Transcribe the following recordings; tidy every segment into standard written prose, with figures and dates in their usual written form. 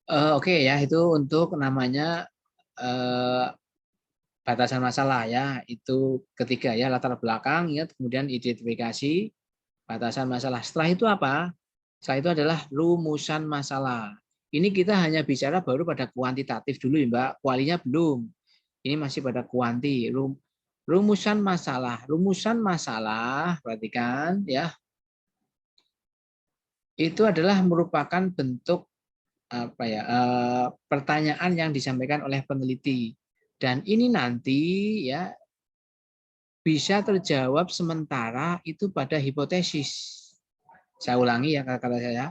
Oke ya, itu untuk namanya batasan masalah ya. Itu ketiga ya, latar belakang ya, kemudian identifikasi batasan masalah. Setelah itu apa? Setelah itu adalah rumusan masalah. Ini kita hanya bicara baru pada kuantitatif dulu ya, Mbak. Kualinya belum. Ini masih pada kuanti. Rumusan masalah. Rumusan masalah, perhatikan ya. Itu adalah merupakan bentuk apa ya, pertanyaan yang disampaikan oleh peneliti. Dan ini nanti ya bisa terjawab sementara itu pada hipotesis. Saya ulangi ya kata-kata saya.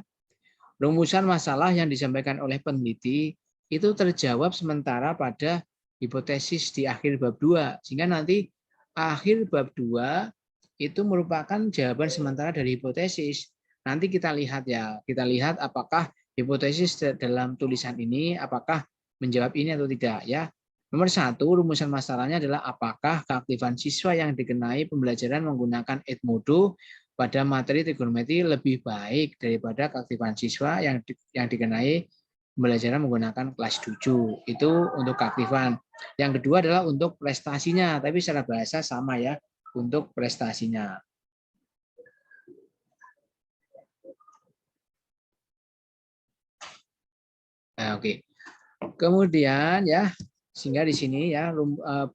Rumusan masalah yang disampaikan oleh peneliti itu terjawab sementara pada hipotesis di akhir bab 2. Sehingga nanti akhir bab 2 itu merupakan jawaban sementara dari hipotesis. Nanti kita lihat ya, kita lihat apakah hipotesis dalam tulisan ini apakah menjawab ini atau tidak ya. Nomor 1, rumusan masalahnya adalah apakah keaktifan siswa yang dikenai pembelajaran menggunakan Edmodo pada materi trigonometri lebih baik daripada keaktifan siswa yang dikenai pembelajaran menggunakan kelas 7. Itu untuk keaktifan. Yang kedua adalah untuk prestasinya, tapi secara bahasa sama ya, untuk prestasinya. Nah, oke. Kemudian ya, sehingga di sini ya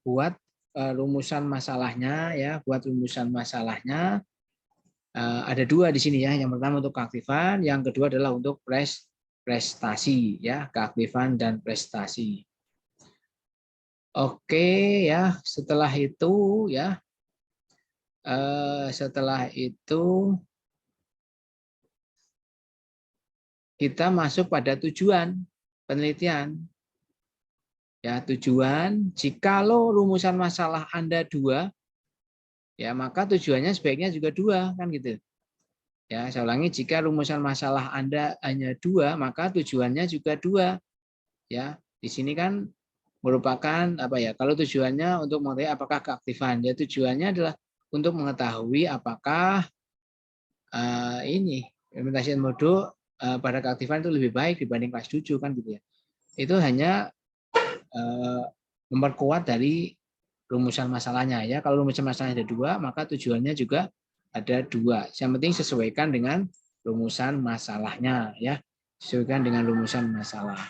buat rumusan masalahnya ya, buat rumusan masalahnya ada 2 di sini ya. Yang pertama untuk keaktifan, yang kedua adalah untuk prestasi ya, keaktifan dan prestasi. Oke ya, setelah itu ya, setelah itu kita masuk pada tujuan penelitian. Ya, tujuan jikalau rumusan masalah Anda 2, ya maka tujuannya sebaiknya juga 2 kan gitu. Ya, saya ulangi, jika rumusan masalah Anda hanya 2, maka tujuannya juga 2. Ya, di sini kan merupakan apa ya? Kalau tujuannya untuk mengetahui apakah keaktifan, ya tujuannya adalah untuk mengetahui apakah ini implementasi Edmodo pada keaktifan itu lebih baik dibanding kelas 7 kan gitu ya. Itu hanya memperkuat dari rumusan masalahnya ya. Kalau rumusan masalahnya ada 2, maka tujuannya juga ada 2. Yang penting sesuaikan dengan rumusan masalahnya ya. Sesuaikan dengan rumusan masalah.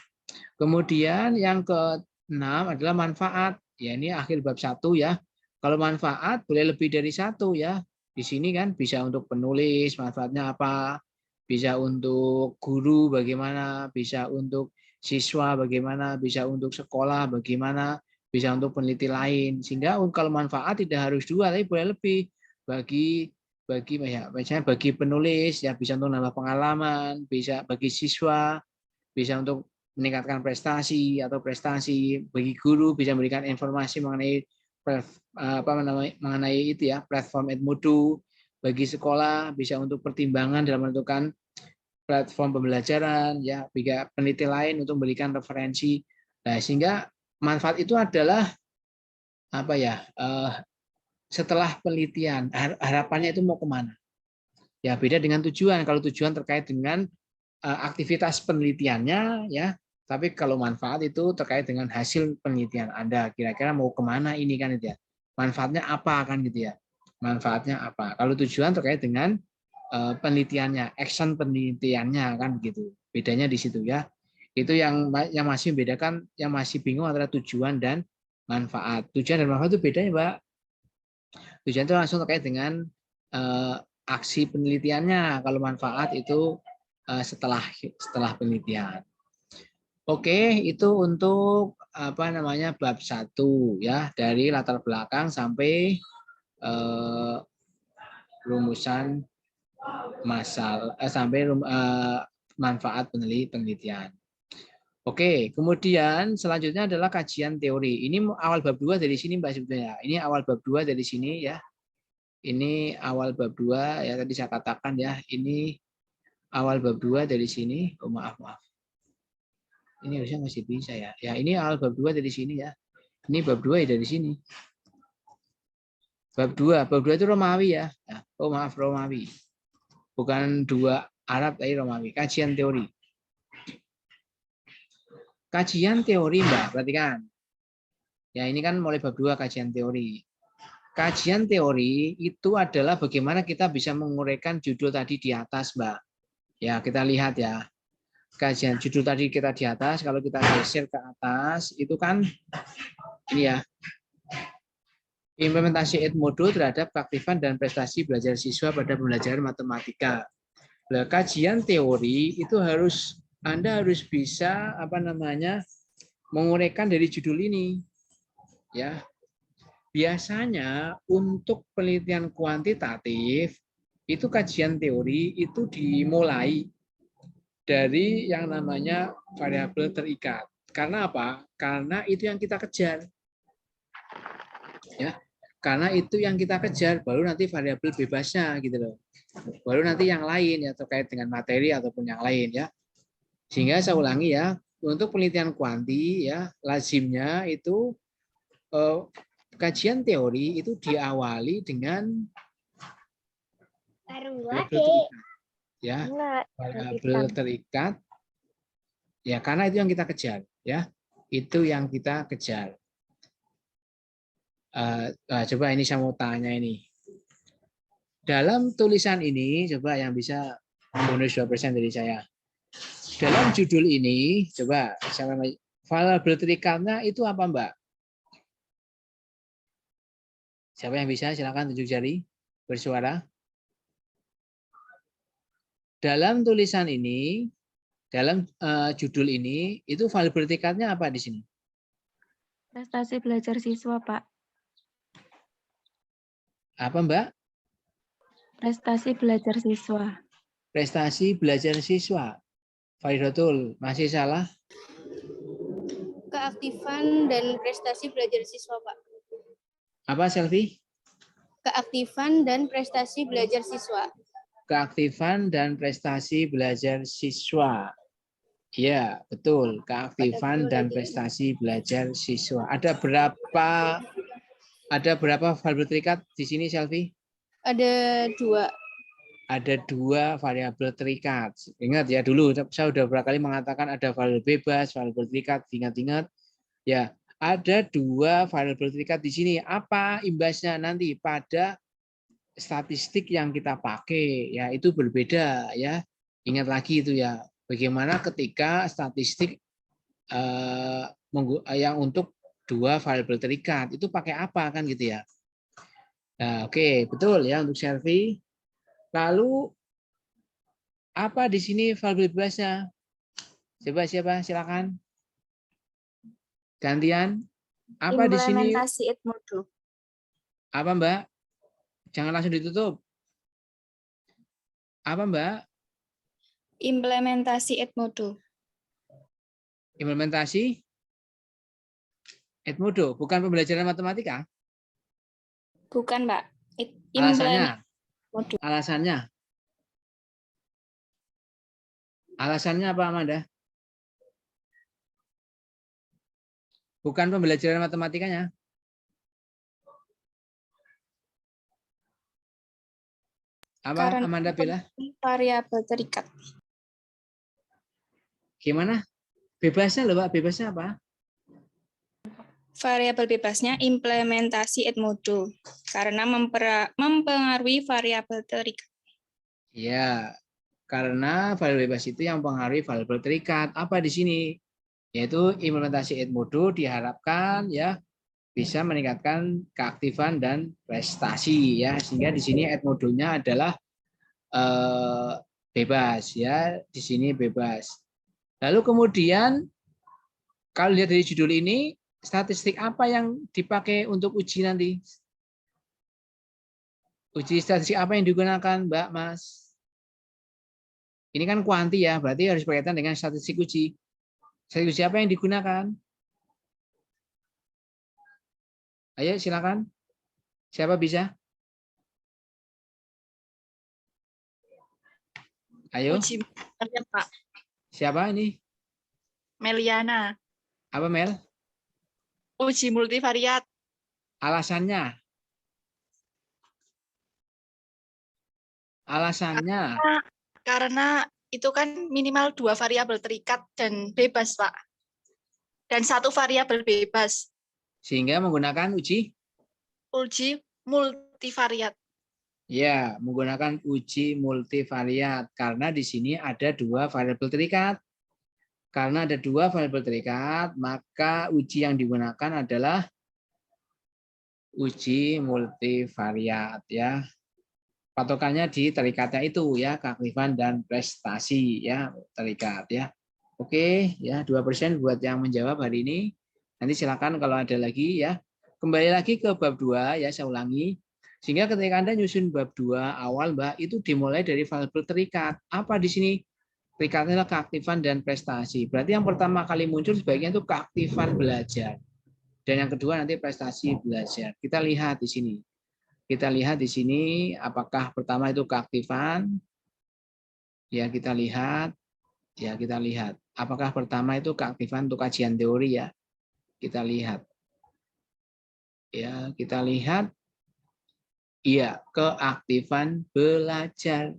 Kemudian yang ke-6 adalah manfaat. Ya, ini akhir bab 1 ya. Kalau manfaat boleh lebih dari 1 ya. Di sini kan bisa untuk penulis, manfaatnya apa? Bisa untuk guru bagaimana, bisa untuk siswa bagaimana, bisa untuk sekolah bagaimana, bisa untuk peneliti lain. Sehingga kalau manfaat tidak harus 2, tapi boleh lebih. Bagi ya, misalnya bagi penulis ya bisa untuk nambah pengalaman, bisa bagi siswa, bisa untuk meningkatkan prestasi atau prestasi, bagi guru bisa memberikan informasi mengenai mengenai itu ya, platform Edmodo, bagi sekolah bisa untuk pertimbangan dalam menentukan platform pembelajaran ya, bagi peneliti lain untuk memberikan referensi. Nah, sehingga manfaat itu adalah apa ya, setelah penelitian harapannya itu mau kemana ya, beda dengan tujuan. Kalau tujuan terkait dengan aktivitas penelitiannya ya, tapi kalau manfaat itu terkait dengan hasil penelitian Anda, kira-kira mau kemana ini kan itu ya, manfaatnya apa kan gitu ya, manfaatnya apa. Kalau tujuan terkait dengan penelitiannya, action penelitiannya kan gitu, bedanya di situ ya. Itu yang masih membedakan, yang masih bingung antara tujuan dan manfaat. Tujuan dan manfaat itu bedanya, Mbak. Tujuan itu langsung terkait dengan aksi penelitiannya, kalau manfaat itu setelah penelitian. Oke, itu untuk apa namanya bab 1 ya, dari latar belakang sampai rumusan masalah sampai manfaat penelitian. Oke, kemudian selanjutnya adalah kajian teori. Ini awal bab 2 dari sini Mbak sebetulnya. Ini awal bab 2 dari sini ya. Ini awal bab 2 ya, tadi saya katakan ya, ini awal bab 2 dari sini. Oh, maaf. Ini harusnya masih bisa ya. Ya, ini awal bab 2 dari sini ya. Ini bab 2 ya dari sini. Bab 2 itu Romawi ya. Oh, maaf, Romawi. Bukan 2 Arab tapi Romawi. Kajian teori. Kajian teori, Mbak, perhatikan. Ya, ini kan mulai bab 2 kajian teori. Kajian teori itu adalah bagaimana kita bisa menguraikan judul tadi di atas, Mbak. Ya, kita lihat ya. Kajian judul tadi kita di atas, kalau kita geser ke atas, itu kan ini ya. Implementasi Edmodo terhadap keaktifan dan prestasi belajar siswa pada pembelajaran matematika. Nah, kajian teori itu Anda harus bisa menguraikan dari judul ini. Ya. Biasanya untuk penelitian kuantitatif itu kajian teori itu dimulai dari yang namanya variabel terikat. Karena apa? Karena itu yang kita kejar. Ya. Karena itu yang kita kejar, baru nanti variabel bebasnya gitu loh. Baru nanti yang lain ya terkait dengan materi ataupun yang lain ya. Sehingga saya ulangi ya, untuk penelitian kuanti ya lazimnya itu kajian teori itu diawali dengan variabel terikat. Ya, variabel terikat. Ya, karena itu yang kita kejar ya. Itu yang kita kejar. Coba ini saya mau tanya ini. Dalam tulisan ini, coba yang bisa bonus 2% dari saya. Dalam judul ini, coba variabel terikatnya itu apa, Mbak? Siapa yang bisa? Silakan tunjuk jari, bersuara. Dalam tulisan ini, dalam judul ini, itu variabel terikatnya apa di sini? Prestasi belajar siswa, Pak. Apa, Mbak? Prestasi belajar siswa. Prestasi belajar siswa. Faridatul, masih salah? Keaktifan dan prestasi belajar siswa, Pak. Apa, Selvi? Keaktifan dan prestasi belajar siswa. Keaktifan dan prestasi belajar siswa. Ya, betul. Keaktifan dan prestasi belajar siswa. Ada berapa variabel terikat di sini, Selvi? Ada 2. Ada 2 variabel terikat. Ingat ya, dulu saya sudah beberapa kali mengatakan ada variabel bebas, variabel terikat. Ingat-ingat. Ya, ada 2 variabel terikat di sini. Apa imbasnya nanti pada statistik yang kita pakai? Ya, itu berbeda ya. Ingat lagi itu ya. Bagaimana ketika statistik yang untuk 2 variabel terikat itu pakai apa kan gitu ya. Nah, oke, betul ya untuk Selvi. Lalu apa di sini variabel bebasnya? Coba siapa? Silakan. Gantian. Apa di sini? Implementasi Edmodo. Apa, Mbak? Jangan langsung ditutup. Apa, Mbak? Implementasi Edmodo. Implementasi Edmodo, bukan pembelajaran matematika? Bukan, Pak. Alasannya? Alasannya? Alasannya apa, Amanda? Bukan pembelajaran matematikanya? Apa, Karena Amanda Bella? variabel terikat. Gimana? Bebasnya loh, Pak. Bebasnya apa? Variabel bebasnya implementasi Edmodo. Karena mempengaruhi variabel terikat. Ya, karena variabel bebas itu yang mempengaruhi variabel terikat. Apa di sini? Yaitu implementasi Edmodo diharapkan ya bisa meningkatkan keaktifan dan prestasi ya, sehingga di sini Edmodo-nya adalah bebas ya, di sini bebas. Lalu kemudian kalau lihat dari judul ini, statistik apa yang dipakai untuk uji nanti? Uji statistik apa yang digunakan, Mbak, Mas? Ini kan kuanti ya, berarti harus berkaitan dengan statistik uji. Statistik uji apa yang digunakan? Ayo silakan. Siapa bisa? Ayo. Uji Pak. Siapa ini? Meliana. Apa, Mel? Uji multivariat. Alasannya? Alasannya? Karena itu kan minimal 2 variabel terikat dan bebas, Pak. dan satu variabel bebas. Sehingga menggunakan uji Multivariat. ya, menggunakan uji multivariat karena di sini ada dua variabel terikat. Karena ada dua variabel terikat, maka uji yang digunakan adalah uji multivariat ya. Patokannya di terikatnya itu ya, keaktifan dan prestasi ya, terikat ya. Oke, ya 2% buat yang menjawab hari ini. Nanti silakan kalau ada lagi ya. Kembali lagi ke bab 2 ya, saya ulangi. Sehingga ketika Anda nyusun bab 2 awal, Mbak, itu dimulai dari variabel terikat. Apa di sini? Terikatnya adalah keaktifan dan prestasi. Berarti yang pertama kali muncul sebaiknya itu keaktifan belajar. Dan yang kedua nanti prestasi belajar. Kita lihat di sini. Kita lihat di sini apakah pertama itu keaktifan. Ya, kita lihat. Ya, kita lihat. Apakah pertama itu keaktifan untuk kajian teori ya? Kita lihat. Ya, kita lihat. Iya, keaktifan belajar.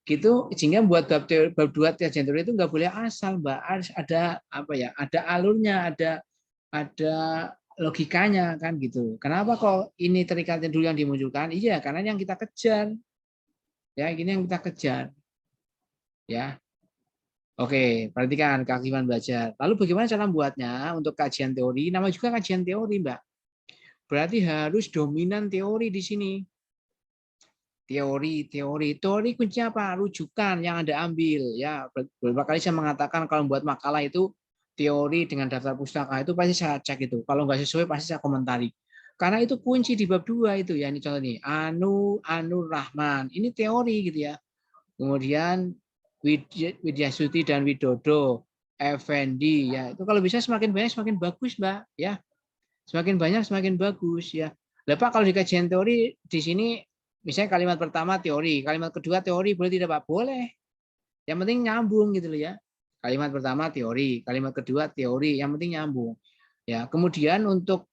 Gitu, sehingga buat bab 2 kajian teori itu nggak boleh asal, Mbak. Harus ada apa ya? Ada alurnya, ada logikanya kan gitu. Kenapa kok ini terikatnya dulu yang dimunculkan? Iya, karena yang kita kejar. Ya, ini yang kita kejar. Ya. Oke, perhatikan keaktifan belajar. Lalu bagaimana cara membuatnya untuk kajian teori? Nama juga kajian teori, Mbak. Berarti harus dominan teori di sini. Teori kuncinya apa? Rujukan yang Anda ambil. Ya, beberapa kali saya mengatakan kalau membuat makalah itu teori dengan daftar pustaka itu pasti saya cek itu. Kalau nggak sesuai pasti saya komentari. Karena itu kunci di bab 2 itu ya. Ini contoh nih, Anur Rahman. Ini teori gitu ya. Kemudian Widyasuti dan Widodo, Effendi ya. Itu kalau bisa semakin banyak semakin bagus, Mbak, ya. Semakin banyak semakin bagus ya. Lah Pak, kalau di kajian teori di sini misalnya kalimat pertama teori, kalimat kedua teori, boleh tidak Pak? Boleh. Yang penting nyambung gitu loh ya. Kalimat pertama teori, kalimat kedua teori, yang penting nyambung. Ya, kemudian untuk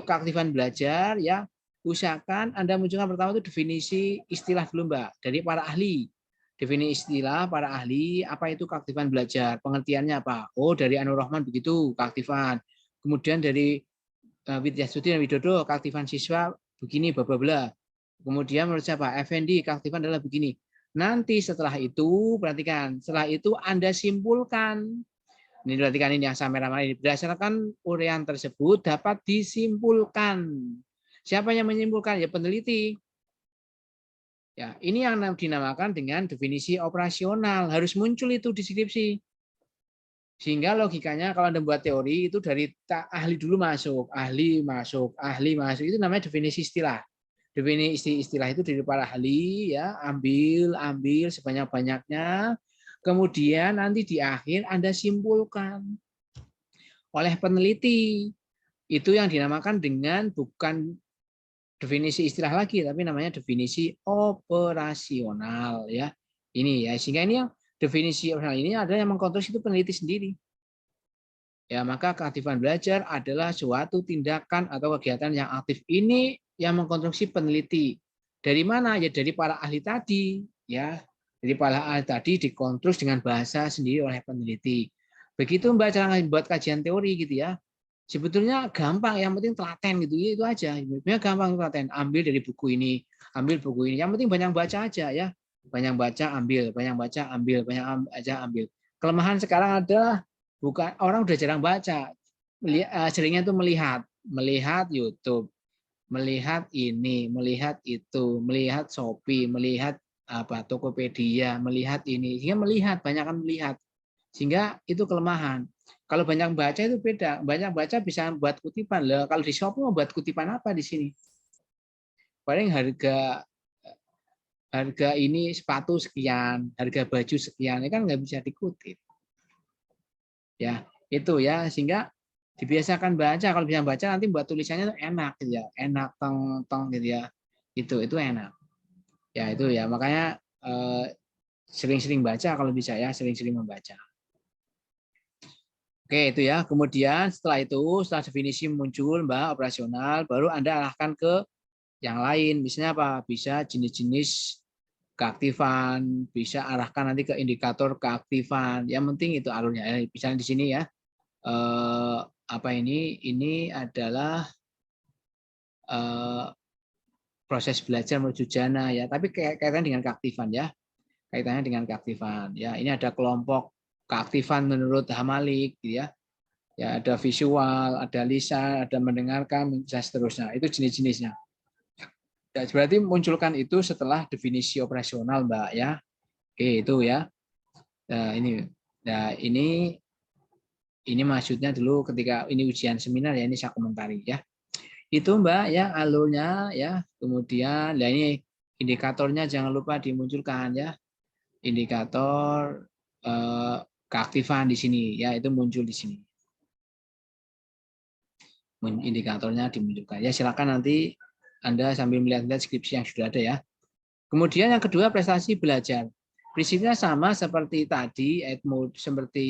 keaktifan belajar ya, usahakan Anda munculkan pertama itu definisi istilah dulu Mbak dari para ahli. Definisi istilah para ahli, apa itu keaktifan belajar? Pengertiannya apa? Oh, dari Anur Rahman begitu, keaktifan. Kemudian dari Widyasuti dan Widodo, keaktifan siswa begini, bla bla bla. Kemudian menurut siapa? Effendi, keaktifan adalah begini. Nanti setelah itu, perhatikan, setelah itu Anda simpulkan. Ini perhatikan ini yang saya merah ini. Berdasarkan uraian tersebut dapat disimpulkan. Siapa yang menyimpulkan? Ya peneliti. Ya, ini yang dinamakan dengan definisi operasional. Harus muncul itu di skripsi. Sehingga logikanya kalau Anda buat teori itu dari ahli dulu masuk, ahli masuk, ahli masuk. Itu namanya definisi istilah. Definisi istilah itu dari para ahli ya, ambil sebanyak-banyaknya. Kemudian nanti di akhir Anda simpulkan oleh peneliti. Itu yang dinamakan dengan bukan definisi istilah lagi, tapi namanya definisi operasional ya. Ini ya, sehingga ini yang definisi operasional ini ada yang mengkonstruksi itu peneliti sendiri. Ya, maka keaktifan belajar adalah suatu tindakan atau kegiatan yang aktif ini yang mengkonstruksi peneliti. Dari mana? Ya dari para ahli tadi, ya. Jadi para ahli tadi dikonstruksi dengan bahasa sendiri oleh peneliti. Begitu Mbak cara buat kajian teori gitu ya. Sebetulnya gampang, yang penting telaten gitu, itu aja. Sebetulnya gampang telaten, ambil dari buku ini, ambil buku ini. Yang penting banyak baca aja ya. Banyak baca, ambil, banyak baca, ambil, banyak aja ambil. Kelemahan sekarang adalah bukan orang udah jarang baca. Seringnya itu melihat YouTube, melihat ini, melihat itu, melihat Shopee, melihat apa Tokopedia, melihat ini. Sehingga banyakkan melihat. Sehingga itu kelemahan. Kalau banyak baca itu beda. Banyak baca bisa buat kutipan. Lah, kalau di Shopee mau buat kutipan apa di sini? Paling harga ini sepatu sekian, harga baju sekian, ini kan nggak bisa dikutip. Ya, itu ya, sehingga dibiasakan baca. Kalau bisa baca nanti buat tulisannya enak gitu ya. Enak tong gitu ya. Itu enak. Ya, itu ya. Makanya sering-sering baca kalau bisa ya, sering-sering membaca. Oke, itu ya. Kemudian setelah definisi muncul, Mbak, operasional, baru Anda arahkan ke yang lain. Misalnya apa? Bisa jenis-jenis keaktifan, bisa arahkan nanti ke indikator keaktifan. Yang penting itu alurnya. Misalnya di sini ya. apa ini adalah proses belajar menuju jana ya, tapi kaitannya dengan keaktifan ya. Kaitannya dengan keaktifan ya. Ini ada kelompok keaktifan menurut Hamalik gitu ya. Ya, ada visual, ada lisan, ada mendengarkan, dan seterusnya. Itu jenis-jenisnya. Ya, berarti munculkan itu setelah definisi operasional, Mbak ya. Oke, itu ya. Nah, ini maksudnya dulu ketika ini ujian seminar ya, ini saya komentari ya. Itu Mbak ya alurnya ya. Kemudian nah ini indikatornya jangan lupa dimunculkan ya. Indikator keaktifan di sini ya, itu muncul di sini. Indikatornya dimunculkan. Ya silakan nanti Anda sambil melihat-lihat skripsi yang sudah ada ya. Kemudian yang kedua prestasi belajar. Prinsipnya sama seperti tadi, seperti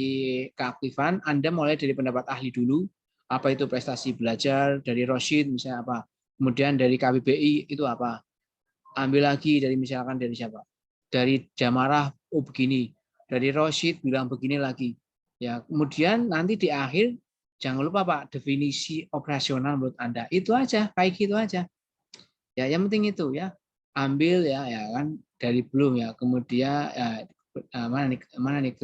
keaktifan. Anda mulai dari pendapat ahli dulu. Apa itu prestasi belajar dari Roshid misalnya apa. Kemudian dari KBBI itu apa. Ambil lagi dari misalkan dari siapa. Dari Jamarah oh begini. Dari Roshid bilang begini lagi. Ya, kemudian nanti di akhir jangan lupa Pak, definisi operasional menurut Anda. Itu aja, kayak gitu aja. Ya, yang penting itu ya. Ambil ya kan dari belum ya. Kemudian mana nih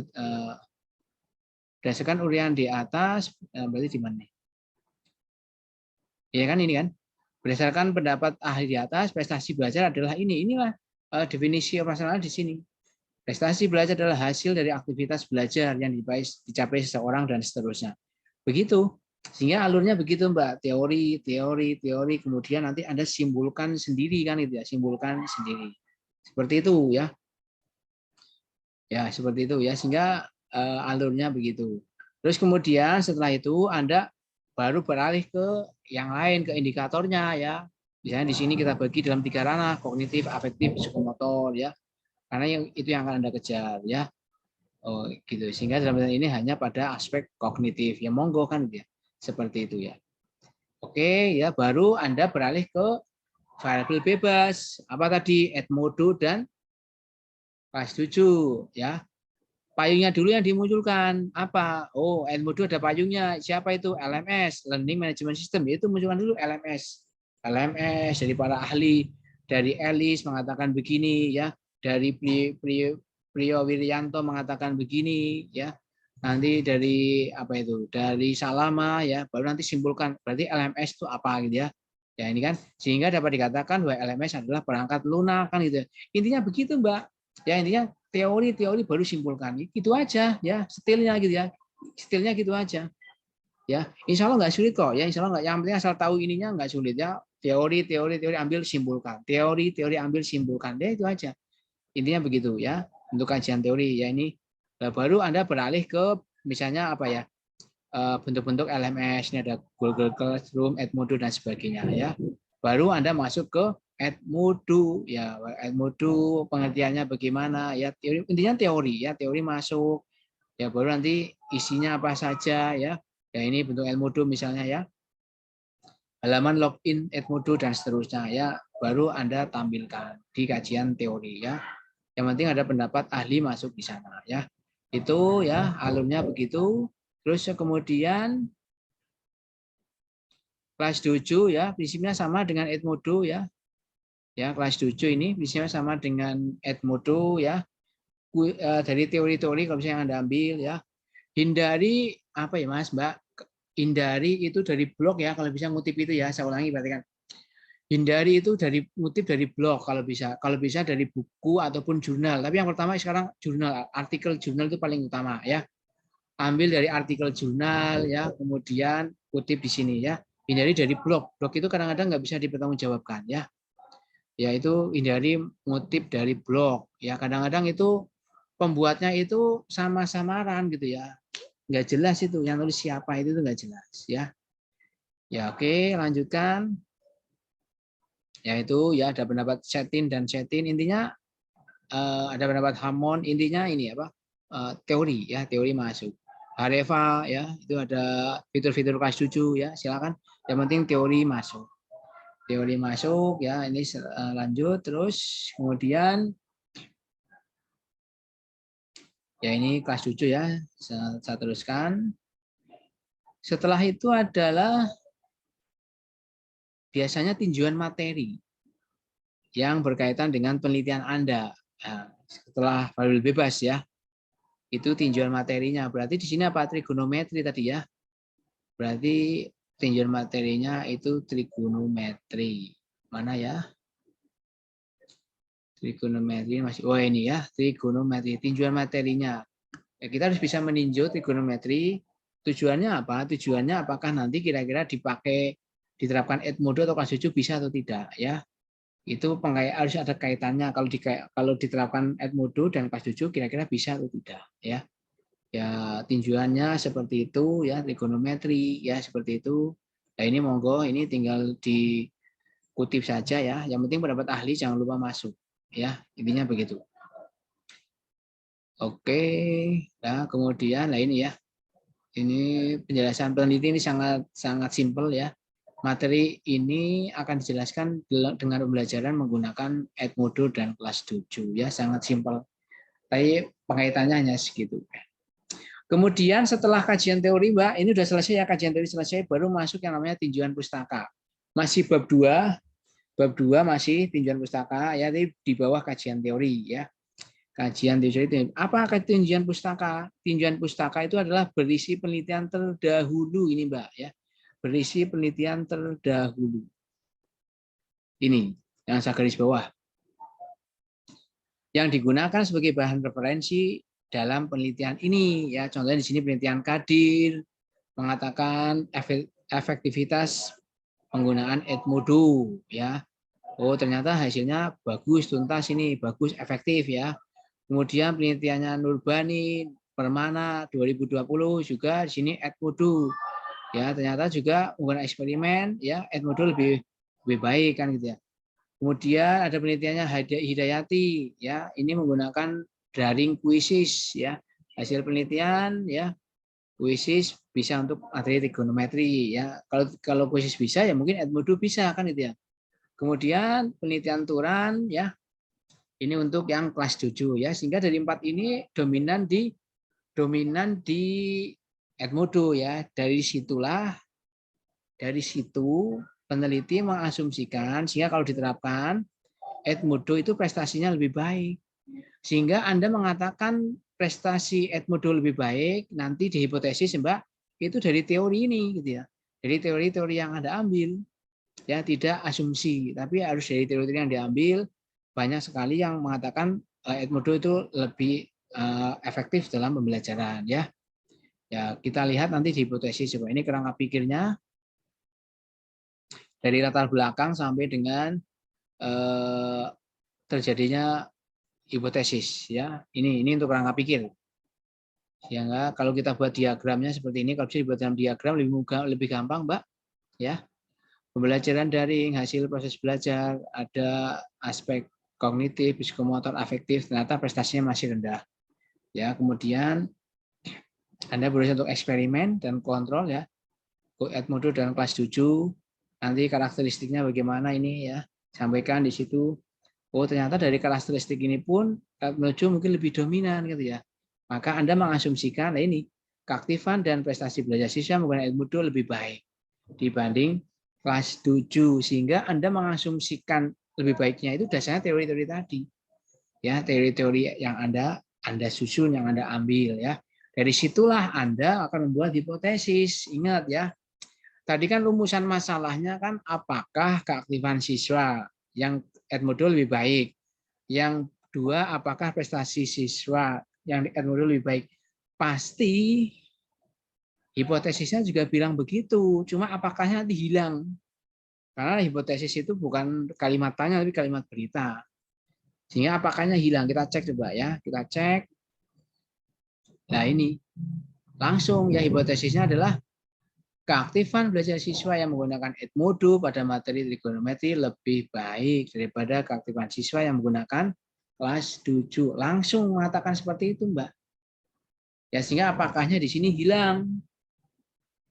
berdasarkan uraian di atas berarti di mana nih? Ya kan ini kan. Berdasarkan pendapat ahli di atas, prestasi belajar adalah ini. Inilah definisi operasional di sini. Prestasi belajar adalah hasil dari aktivitas belajar yang dicapai seseorang dan seterusnya. Begitu. Sehingga alurnya begitu Mbak, teori, kemudian nanti Anda simpulkan sendiri kan itu ya, simpulkan sendiri. Seperti itu ya. Ya, seperti itu ya, sehingga alurnya begitu. Terus kemudian setelah itu Anda baru beralih ke yang lain, ke indikatornya ya. Misalnya di sini kita bagi dalam 3 ranah, kognitif, afektif, psikomotor ya. Karena itu yang akan Anda kejar ya. Oh, gitu. Sehingga dalam ini hanya pada aspek kognitif. Ya monggo kan gitu ya. Seperti itu ya. Oke, ya baru Anda beralih ke variabel bebas. Apa tadi? Edmodo dan kelas 7 ya. Payungnya dulu yang dimunculkan. Apa? Oh, Edmodo ada payungnya. Siapa itu? LMS, Learning Management System. Itu munculkan dulu LMS. LMS dari para ahli, dari Elis mengatakan begini ya, dari Priyo Wiryanto mengatakan begini ya. Nanti dari apa itu? Dari Salama ya, baru nanti simpulkan berarti LMS itu apa gitu ya. Ya ini kan sehingga dapat dikatakan bahwa LMS adalah perangkat lunak kan gitu. Intinya begitu, Mbak. Ya intinya teori baru simpulkan. Itu aja ya, stilnya gitu ya. Stilnya gitu aja. Ya, insya Allah nggak sulit kok ya. Insya Allah nggak. Yang penting asal tahu ininya nggak sulit ya. Teori ambil simpulkan. Teori ambil simpulkan. Ya itu aja. Intinya begitu ya. Untuk kajian teori ya ini baru Anda beralih ke misalnya apa ya? Bentuk-bentuk LMS, ini ada Google Classroom, Edmodo dan sebagainya ya. Baru Anda masuk ke Edmodo ya. Edmodo pengertiannya bagaimana ya, teori, intinya teori ya, teori masuk ya, baru nanti isinya apa saja ya. Ya ini bentuk Edmodo misalnya ya. Halaman login Edmodo dan seterusnya ya, baru Anda tampilkan di kajian teori ya. Yang penting ada pendapat ahli masuk di sana ya. Itu ya alurnya begitu. Terus kemudian kelas 7 ya, prinsipnya sama dengan Edmodo ya. Ya, kelas 7 ini prinsipnya sama dengan Edmodo ya. Dari teori-teori kalau misalnya Anda ambil ya. Hindari apa ya Mas, Mbak? Hindari itu dari blog ya, kalau bisa ngutip itu ya, saya ulangi berarti kan. Hindari itu dari ngutip dari blog kalau bisa. Kalau bisa dari buku ataupun jurnal. Tapi yang pertama sekarang jurnal, artikel jurnal itu paling utama ya. Ambil dari artikel jurnal ya, kemudian kutip di sini ya. Hindari dari blog. Blog itu kadang-kadang nggak bisa dipertanggungjawabkan ya. Ya itu hindari ngutip dari blog. Ya kadang-kadang itu pembuatnya itu sama-samaran gitu ya. Nggak jelas itu, yang nulis siapa itu nggak jelas ya. Ya oke, lanjutkan. Ya itu ya ada pendapat Setin dan Setin, intinya ada pendapat Hammond, intinya ini apa? Teori ya, teori masuk. Hareva ya, itu ada fitur-fitur kelas 7 ya, silakan. Yang penting teori masuk. Teori masuk ya, ini lanjut terus kemudian ya ini kelas 7 ya, saya teruskan. Setelah itu adalah biasanya tinjauan materi yang berkaitan dengan penelitian Anda. Nah, setelah variabel bebas ya, itu tinjauan materinya. Berarti di sini apa? Trigonometri tadi ya. Berarti tinjauan materinya itu trigonometri. Mana ya? Trigonometri masih. Oh ini ya, trigonometri. Tinjauan materinya. Ya, kita harus bisa meninjau trigonometri. Tujuannya apa? Tujuannya apakah nanti kira-kira dipakai diterapkan Edmodo atau kelas 7 bisa atau tidak ya. Itu harus ada kaitannya kalau diterapkan Edmodo dan kelas 7 kira-kira bisa atau tidak ya. Ya tinjauannya seperti itu ya, trigonometri ya seperti itu. Nah ini monggo ini tinggal dikutip saja ya. Yang penting pendapat ahli jangan lupa masuk ya. Intinya begitu. Oke, nah kemudian nah ini ya. Ini penjelasan peneliti ini sangat simpel ya. Materi ini akan dijelaskan dengan pembelajaran menggunakan Edmodo dan kelas 7 ya, sangat simpel. Tapi pengaitannya hanya segitu. Kemudian setelah kajian teori, Mbak, ini sudah selesai ya, kajian teori selesai, baru masuk yang namanya tinjauan pustaka. Masih bab 2 masih tinjauan pustaka ya, di bawah kajian teori ya. Kajian teori. Apa tinjauan pustaka? Tinjauan pustaka itu adalah berisi penelitian terdahulu ini, Mbak ya. Berisi penelitian terdahulu. Ini yang saya garis bawah. Yang digunakan sebagai bahan referensi dalam penelitian ini ya. Contohnya di sini penelitian Kadir mengatakan efektivitas penggunaan Edmodo ya. Oh, ternyata hasilnya bagus, tuntas ini, bagus, efektif ya. Kemudian penelitiannya Nurbani Permana 2020 juga di sini Edmodo. Ya, ternyata juga menggunakan eksperimen ya Edmodo lebih baik kan gitu ya. Kemudian ada penelitiannya Hidayati ya, ini menggunakan daring kuisis ya. Hasil penelitian ya kuisis bisa untuk materi trigonometri ya. Kalau kuisis bisa ya mungkin Edmodo bisa kan gitu ya. Kemudian penelitian Turan ya. Ini untuk yang kelas 7 ya. Sehingga dari 4 ini dominan di Edmodo ya. Dari situ peneliti mengasumsikan sehingga kalau diterapkan Edmodo itu prestasinya lebih baik. Sehingga Anda mengatakan prestasi Edmodo lebih baik nanti di hipotesis Mbak itu dari teori ini gitu ya. Dari teori-teori yang Anda ambil. Ya, tidak asumsi, tapi harus dari teori yang diambil. Banyak sekali yang mengatakan Edmodo itu lebih efektif dalam pembelajaran ya. Ya, kita lihat nanti di hipotesis coba. Ini kerangka pikirnya dari latar belakang sampai dengan terjadinya hipotesis ya. Ini untuk kerangka pikir. Sehingga kalau kita buat diagramnya seperti ini, kalau bisa dibuat dalam diagram lebih gampang, Mbak. Ya. Pembelajaran daring, hasil proses belajar, ada aspek kognitif, psikomotor, afektif, ternyata prestasinya masih rendah. Ya, kemudian Anda berusaha untuk eksperimen dan kontrol ya. Edmodo dan kelas 7. Nanti karakteristiknya bagaimana ini ya. Sampaikan di situ. Oh, ternyata dari karakteristik ini pun Edmodo mungkin lebih dominan gitu ya. Maka Anda mengasumsikan nah ini keaktifan dan prestasi belajar siswa menggunakan Edmodo lebih baik dibanding kelas 7 sehingga Anda mengasumsikan lebih baiknya itu dasarnya teori-teori tadi. Ya, teori-teori yang Anda susun, yang Anda ambil ya. Dari situlah Anda akan membuat hipotesis. Ingat ya. Tadi kan rumusan masalahnya kan apakah keaktifan siswa yang Edmodo lebih baik. Yang dua apakah prestasi siswa yang Edmodo lebih baik. Pasti hipotesisnya juga bilang begitu. Cuma apakahnya nanti hilang. Karena hipotesis itu bukan kalimat tanya tapi kalimat berita. Sehingga apakahnya hilang. Kita cek coba ya. Kita cek. Nah ini. Langsung ya hipotesisnya adalah keaktifan belajar siswa yang menggunakan Edmodo pada materi trigonometri lebih baik daripada keaktifan siswa yang menggunakan kelas 7. Langsung mengatakan seperti itu, Mbak. Ya sehingga apakahnya di sini hilang.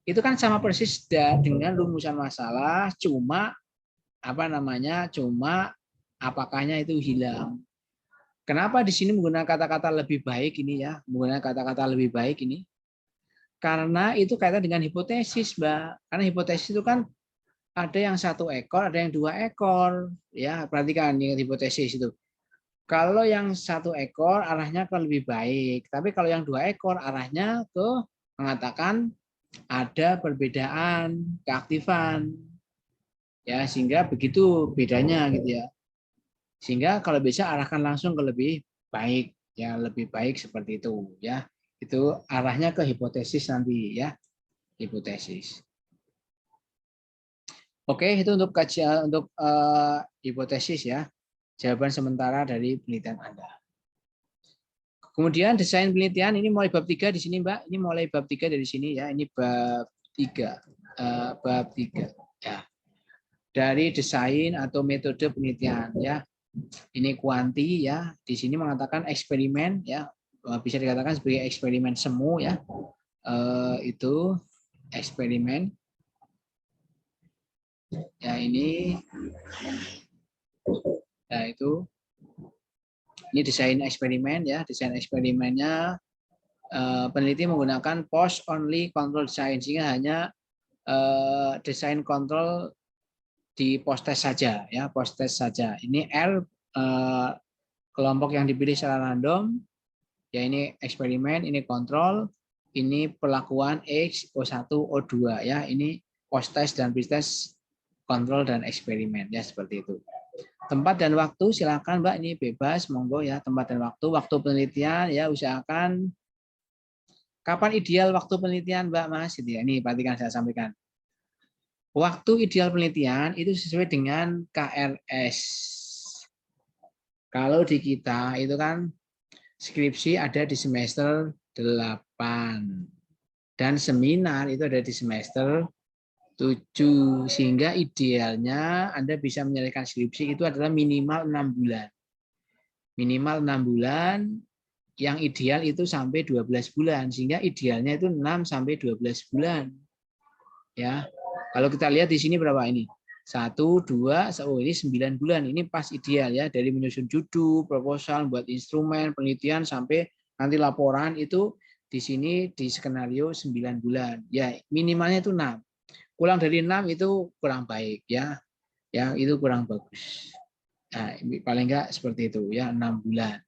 Itu kan sama persis dengan rumusan masalah, cuma apakahnya itu hilang. Kenapa di sini menggunakan kata-kata lebih baik ini ya? Menggunakan kata-kata lebih baik ini. Karena itu kaitan dengan hipotesis, Mbak. Karena hipotesis itu kan ada yang 1 ekor, ada yang 2 ekor. Ya, perhatikan yang hipotesis itu. Kalau yang 1 ekor arahnya ke lebih baik, tapi kalau yang 2 ekor arahnya ke mengatakan ada perbedaan keaktifan. Ya, sehingga begitu bedanya gitu ya. Sehingga kalau bisa arahkan langsung ke lebih baik, ya lebih baik seperti itu ya. Itu arahnya ke hipotesis nanti ya, hipotesis. Oke, itu untuk kajian untuk hipotesis ya. Jawaban sementara dari penelitian Anda. Kemudian desain penelitian ini mulai bab 3 di sini, Mbak. Ini mulai bab 3 dari sini ya. Ini bab 3. Bab 3 ya. Dari desain atau metode penelitian ya. Ini kuanti ya. Di sini mengatakan eksperimen ya. Bisa dikatakan sebagai eksperimen semu ya. Itu eksperimen. Ya ini. Ya itu. Ini desain eksperimen ya. Desain eksperimennya peneliti menggunakan post only control design sehingga hanya desain kontrol di post test saja ya, post test saja. Ini R kelompok yang dipilih secara random ya, ini eksperimen, ini kontrol, ini perlakuan X, O1, O2 ya, ini post test dan pre test kontrol dan eksperimen ya, seperti itu. Tempat dan waktu silakan Mbak, ini bebas monggo ya, tempat dan waktu. Waktu penelitian ya usahakan kapan ideal waktu penelitian Mbak Mas gitu ya. Ini perhatikan saya sampaikan. Waktu ideal penelitian itu sesuai dengan KRS. Kalau di kita itu kan skripsi ada di semester 8 dan seminar itu ada di semester 7, sehingga idealnya Anda bisa menyelesaikan skripsi itu adalah minimal 6 bulan. Minimal 6 bulan, yang ideal itu sampai 12 bulan, sehingga idealnya itu 6 sampai 12 bulan. Ya. Kalau kita lihat di sini berapa ini? 1, 2, oh ini 9 bulan. Ini pas ideal ya, dari menyusun judul, proposal, buat instrumen, penelitian sampai nanti laporan itu di sini di skenario 9 bulan. Ya, minimalnya itu 6. Kurang dari 6 itu kurang baik ya. Ya, itu kurang bagus. Nah, paling enggak seperti itu ya, 6 bulan.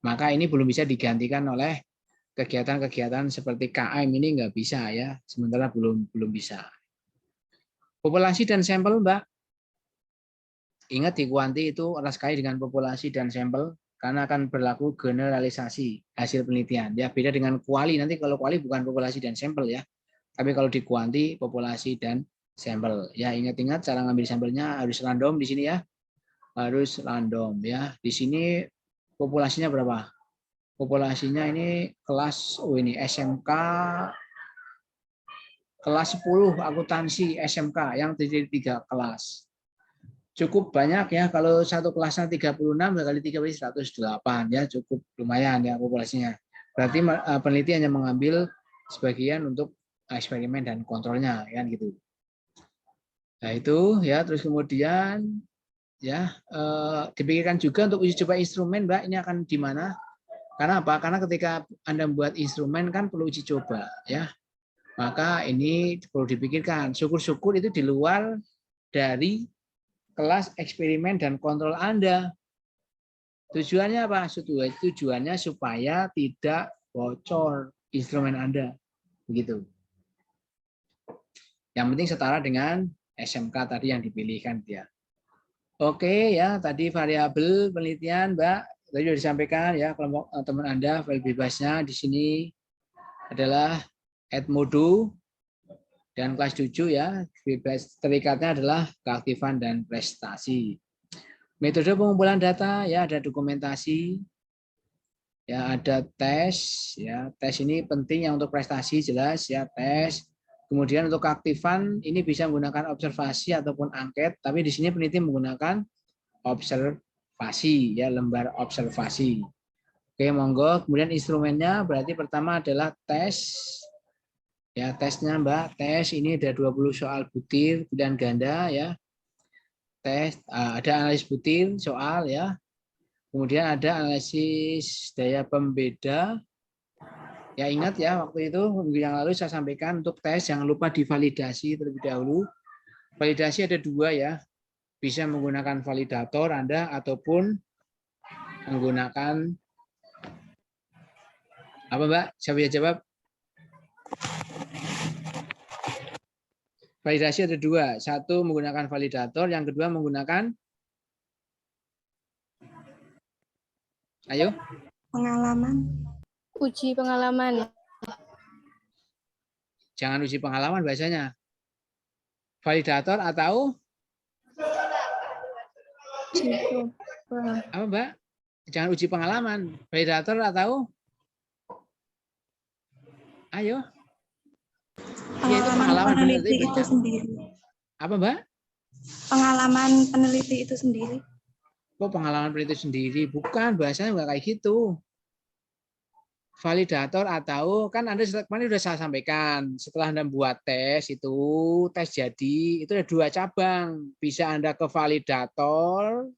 Maka ini belum bisa digantikan oleh kegiatan-kegiatan seperti KM ini enggak bisa ya. Sementara belum bisa. Populasi dan sampel, Mbak. Ingat di kuanti itu erat sekali dengan populasi dan sampel karena akan berlaku generalisasi hasil penelitian. Ya, beda dengan kuali. Nanti kalau kuali bukan populasi dan sampel ya. Tapi kalau di kuanti populasi dan sampel. Ya, ingat-ingat cara ngambil sampelnya harus random di sini ya. Harus random ya. Di sini populasinya berapa? Populasinya ini kelas ini SMK kelas 10 akuntansi SMK yang terdiri 3 kelas. Cukup banyak ya, kalau satu kelasnya 36 kali 3 berarti 108 ya, cukup lumayan ya populasinya. Berarti peneliti hanya mengambil sebagian untuk eksperimen dan kontrolnya kan gitu. Nah itu ya, terus kemudian ya dipikirkan juga untuk uji coba instrumen, Mbak, ini akan di mana? Karena apa? Karena ketika Anda membuat instrumen kan perlu uji coba ya. Maka ini perlu dipikirkan. Syukur-syukur itu di luar dari kelas eksperimen dan kontrol Anda. Tujuannya apa? Tujuannya supaya tidak bocor instrumen Anda. Begitu. Yang penting setara dengan SMK tadi yang dipilihkan dia. Oke ya, tadi variabel penelitian, Mbak, tadi sudah disampaikan ya, kelompok teman Anda file bebasnya di sini adalah Edmodo dan kelas 7 ya, bebas terikatnya adalah keaktifan dan prestasi. Metode pengumpulan data ya, ada dokumentasi, ya ada tes, ya tes ini penting yang untuk prestasi jelas ya, tes. Kemudian untuk keaktifan ini bisa menggunakan observasi ataupun angket, tapi di sini peneliti menggunakan observasi ya, lembar observasi. Oke, monggo. Kemudian instrumennya berarti pertama adalah tes. Ya, tesnya Mbak, tes ini ada 20 soal butir pilihan ganda ya. Tes ada analisis butir soal ya. Kemudian ada analisis daya pembeda. Ya ingat ya, waktu itu minggu yang lalu saya sampaikan untuk tes jangan lupa divalidasi terlebih dahulu. Validasi ada dua ya, bisa menggunakan validator Anda ataupun menggunakan apa Mbak? Siapa yang jawab? Validasi ada dua, satu menggunakan validator, yang kedua menggunakan ayo Pengalaman. Uji pengalaman. jangan uji pengalaman bahasanya. Validator atau apa Mbak? Jangan uji pengalaman. Validator atau ayo. Iya itu pengalaman peneliti benar, itu sendiri. apa Mbak? Pengalaman peneliti itu sendiri. Kok pengalaman peneliti sendiri? Bukan, bahasanya nggak kayak gitu. Validator atau kan Anda kemarin sudah saya sampaikan setelah Anda buat tes itu tes jadi itu ada dua cabang, bisa Anda ke validator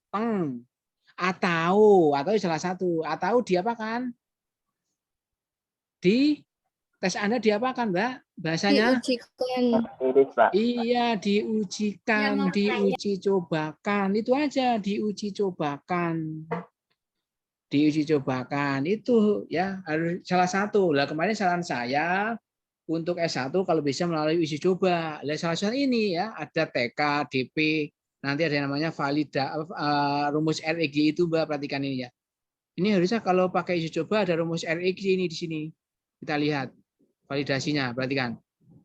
atau salah satu atau diapakan di tes Anda diapakan Mbak bahasanya Diujikan. iya diujikan diuji cobakan itu aja diuji cobakan itu ya harus salah satu. Lah kemarin saran saya untuk S1 kalau bisa melalui uji coba. Lah salah satu ini ya ada TK, DP, nanti ada yang namanya rumus REG itu Mbak perhatikan ini ya. Ini harusnya kalau pakai uji coba ada rumus REG ini di sini. Kita lihat validasinya, perhatikan.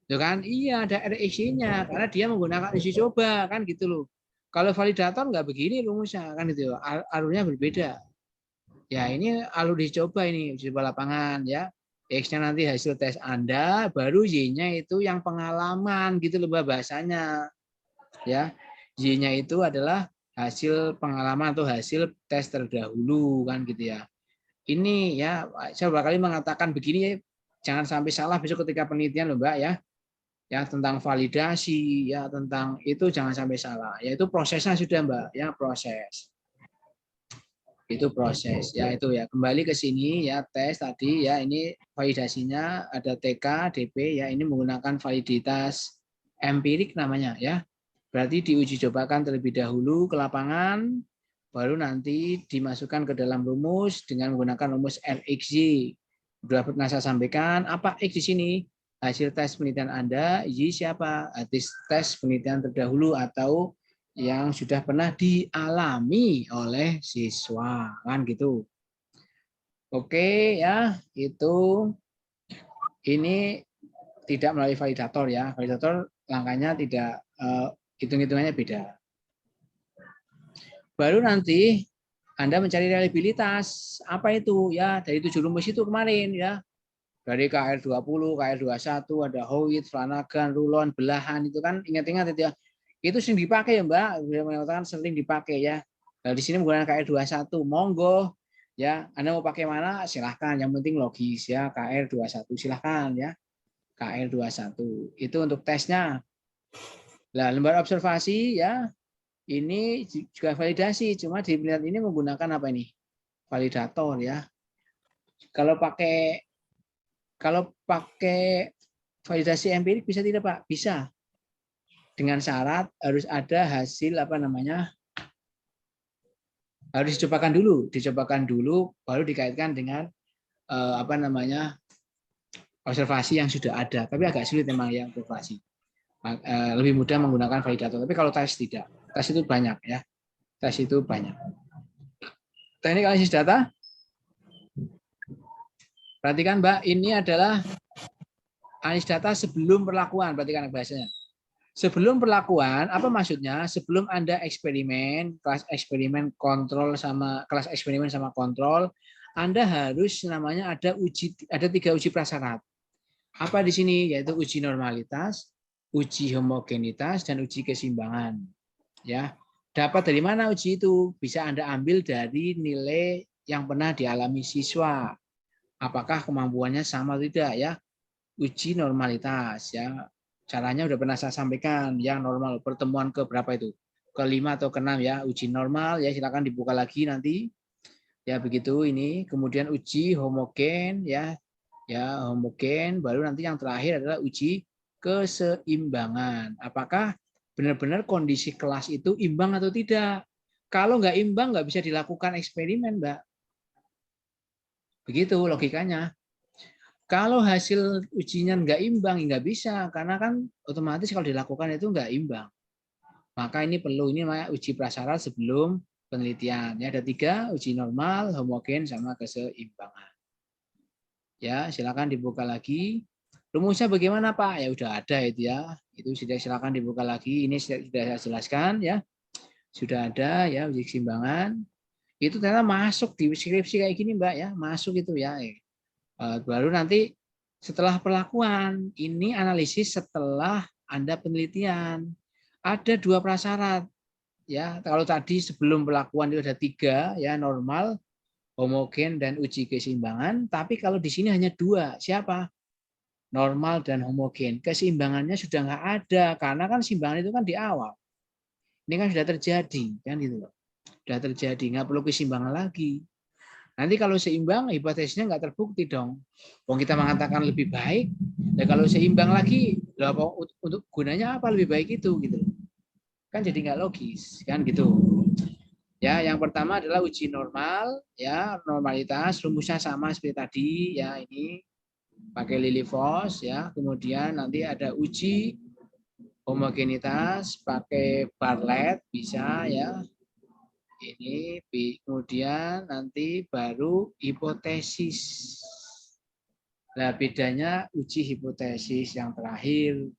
Tuh kan? Iya ada REG-nya karena dia menggunakan uji coba kan gitu loh. Kalau validator nggak begini rumusnya kan gitu. Alurnya berbeda. Ya ini alur dicoba ini uji coba lapangan ya. X-nya nanti hasil tes Anda, baru Y-nya itu yang pengalaman gitu loh bahasanya. Ya. Y-nya itu adalah hasil pengalaman atau hasil tes terdahulu kan gitu ya. Ini ya saya beberapa kali mengatakan begini ya, jangan sampai salah besok ketika penelitian loh Mbak ya. Ya tentang validasi ya tentang itu jangan sampai salah. Yaitu prosesnya sudah Mbak ya proses. Itu proses ya itu ya kembali ke sini ya tes tadi ya ini validasinya ada TK DP ya ini menggunakan validitas empirik namanya ya berarti diuji cobakan terlebih dahulu ke lapangan baru nanti dimasukkan ke dalam rumus dengan menggunakan rumus RXY. Sudah pernah saya sampaikan apa X di sini hasil tes penelitian Anda Y siapa tes penelitian terdahulu atau yang sudah pernah dialami oleh siswa kan gitu. Oke ya, itu ini tidak melalui validator ya. Validator langkahnya tidak hitung-hitungannya beda. Baru nanti Anda mencari reliabilitas. Apa itu? Ya, dari 7 rumus itu kemarin ya. Dari KR20, KR21, ada Howitt, Flanagan, Rulon, belahan itu kan ingat-ingat itu ya. Itu sering dipakai ya Mbak, beliau mengatakan sering dipakai ya. Nah, di sini menggunakan KR21, monggo ya. Anda mau pakai mana silahkan, yang penting logis ya KR21 silahkan ya. KR21 itu untuk tesnya. Nah, lembar observasi ya ini juga validasi, cuma di penelitian ini menggunakan apa ini? Validator ya. Kalau pakai validasi empirik bisa tidak Pak? Bisa. Dengan syarat harus ada hasil apa namanya harus dicobakan dulu baru dikaitkan dengan apa namanya observasi yang sudah ada tapi agak sulit memang ya observasi lebih mudah menggunakan validator tapi kalau tes tidak tes itu banyak ya teknik analisis data perhatikan Mbak ini adalah analisis data sebelum perlakuan perhatikan bahasanya. Sebelum perlakuan, apa maksudnya? Sebelum Anda eksperimen, kelas eksperimen sama kontrol, Anda harus namanya ada 3 uji prasyarat. Apa di sini? Yaitu uji normalitas, uji homogenitas, dan uji keseimbangan. Ya, dapat dari mana uji itu? Bisa Anda ambil dari nilai yang pernah dialami siswa. Apakah kemampuannya sama atau tidak ya? Uji normalitas ya. Caranya udah pernah saya sampaikan yang normal pertemuan ke berapa itu ke-5 atau ke-6 ya uji normal ya silakan dibuka lagi nanti ya begitu ini kemudian uji homogen ya Ya, homogen, baru nanti yang terakhir adalah uji keseimbangan. Apakah benar-benar kondisi kelas itu imbang atau tidak? Kalau nggak imbang, nggak bisa dilakukan eksperimen, Mbak. Begitu logikanya. Kalau hasil ujinya nggak imbang, nggak bisa. Karena kan otomatis kalau dilakukan itu nggak imbang. Maka ini perlu, ini namanya uji prasyarat sebelum penelitian. Ya, ada 3, uji normal, homogen, sama keseimbangan. Ya, silakan dibuka lagi. Rumusnya bagaimana, Pak? Ya udah ada itu ya. Itu sudah silakan dibuka lagi. Ini sudah saya jelaskan ya. Sudah ada ya uji keseimbangan. Itu ternyata masuk di skripsi kayak gini, Mbak ya. Masuk itu ya. Baru nanti setelah perlakuan, ini analisis setelah Anda penelitian. Ada 2 prasyarat ya. Kalau tadi sebelum perlakuan itu ada 3 ya, normal, homogen, dan uji keseimbangan. Tapi kalau di sini hanya 2. Siapa? Normal dan homogen. Keseimbangannya sudah nggak ada karena kan seimbangan itu kan di awal. Ini kan sudah terjadi kan gitu loh. Sudah terjadi, nggak perlu keseimbangan lagi. Nanti kalau seimbang hipotesisnya nggak terbukti dong. Wong kita mengatakan lebih baik, dan kalau seimbang lagi, untuk gunanya apa lebih baik itu gitu loh. Kan jadi nggak logis kan gitu. Ya, yang pertama adalah uji normal, ya normalitas, rumusnya sama seperti tadi, ya ini pakai Lilliefors, ya. Kemudian nanti ada uji homogenitas pakai Bartlett bisa, ya. Ini kemudian nanti baru hipotesis. Nah, bedanya uji hipotesis yang terakhir.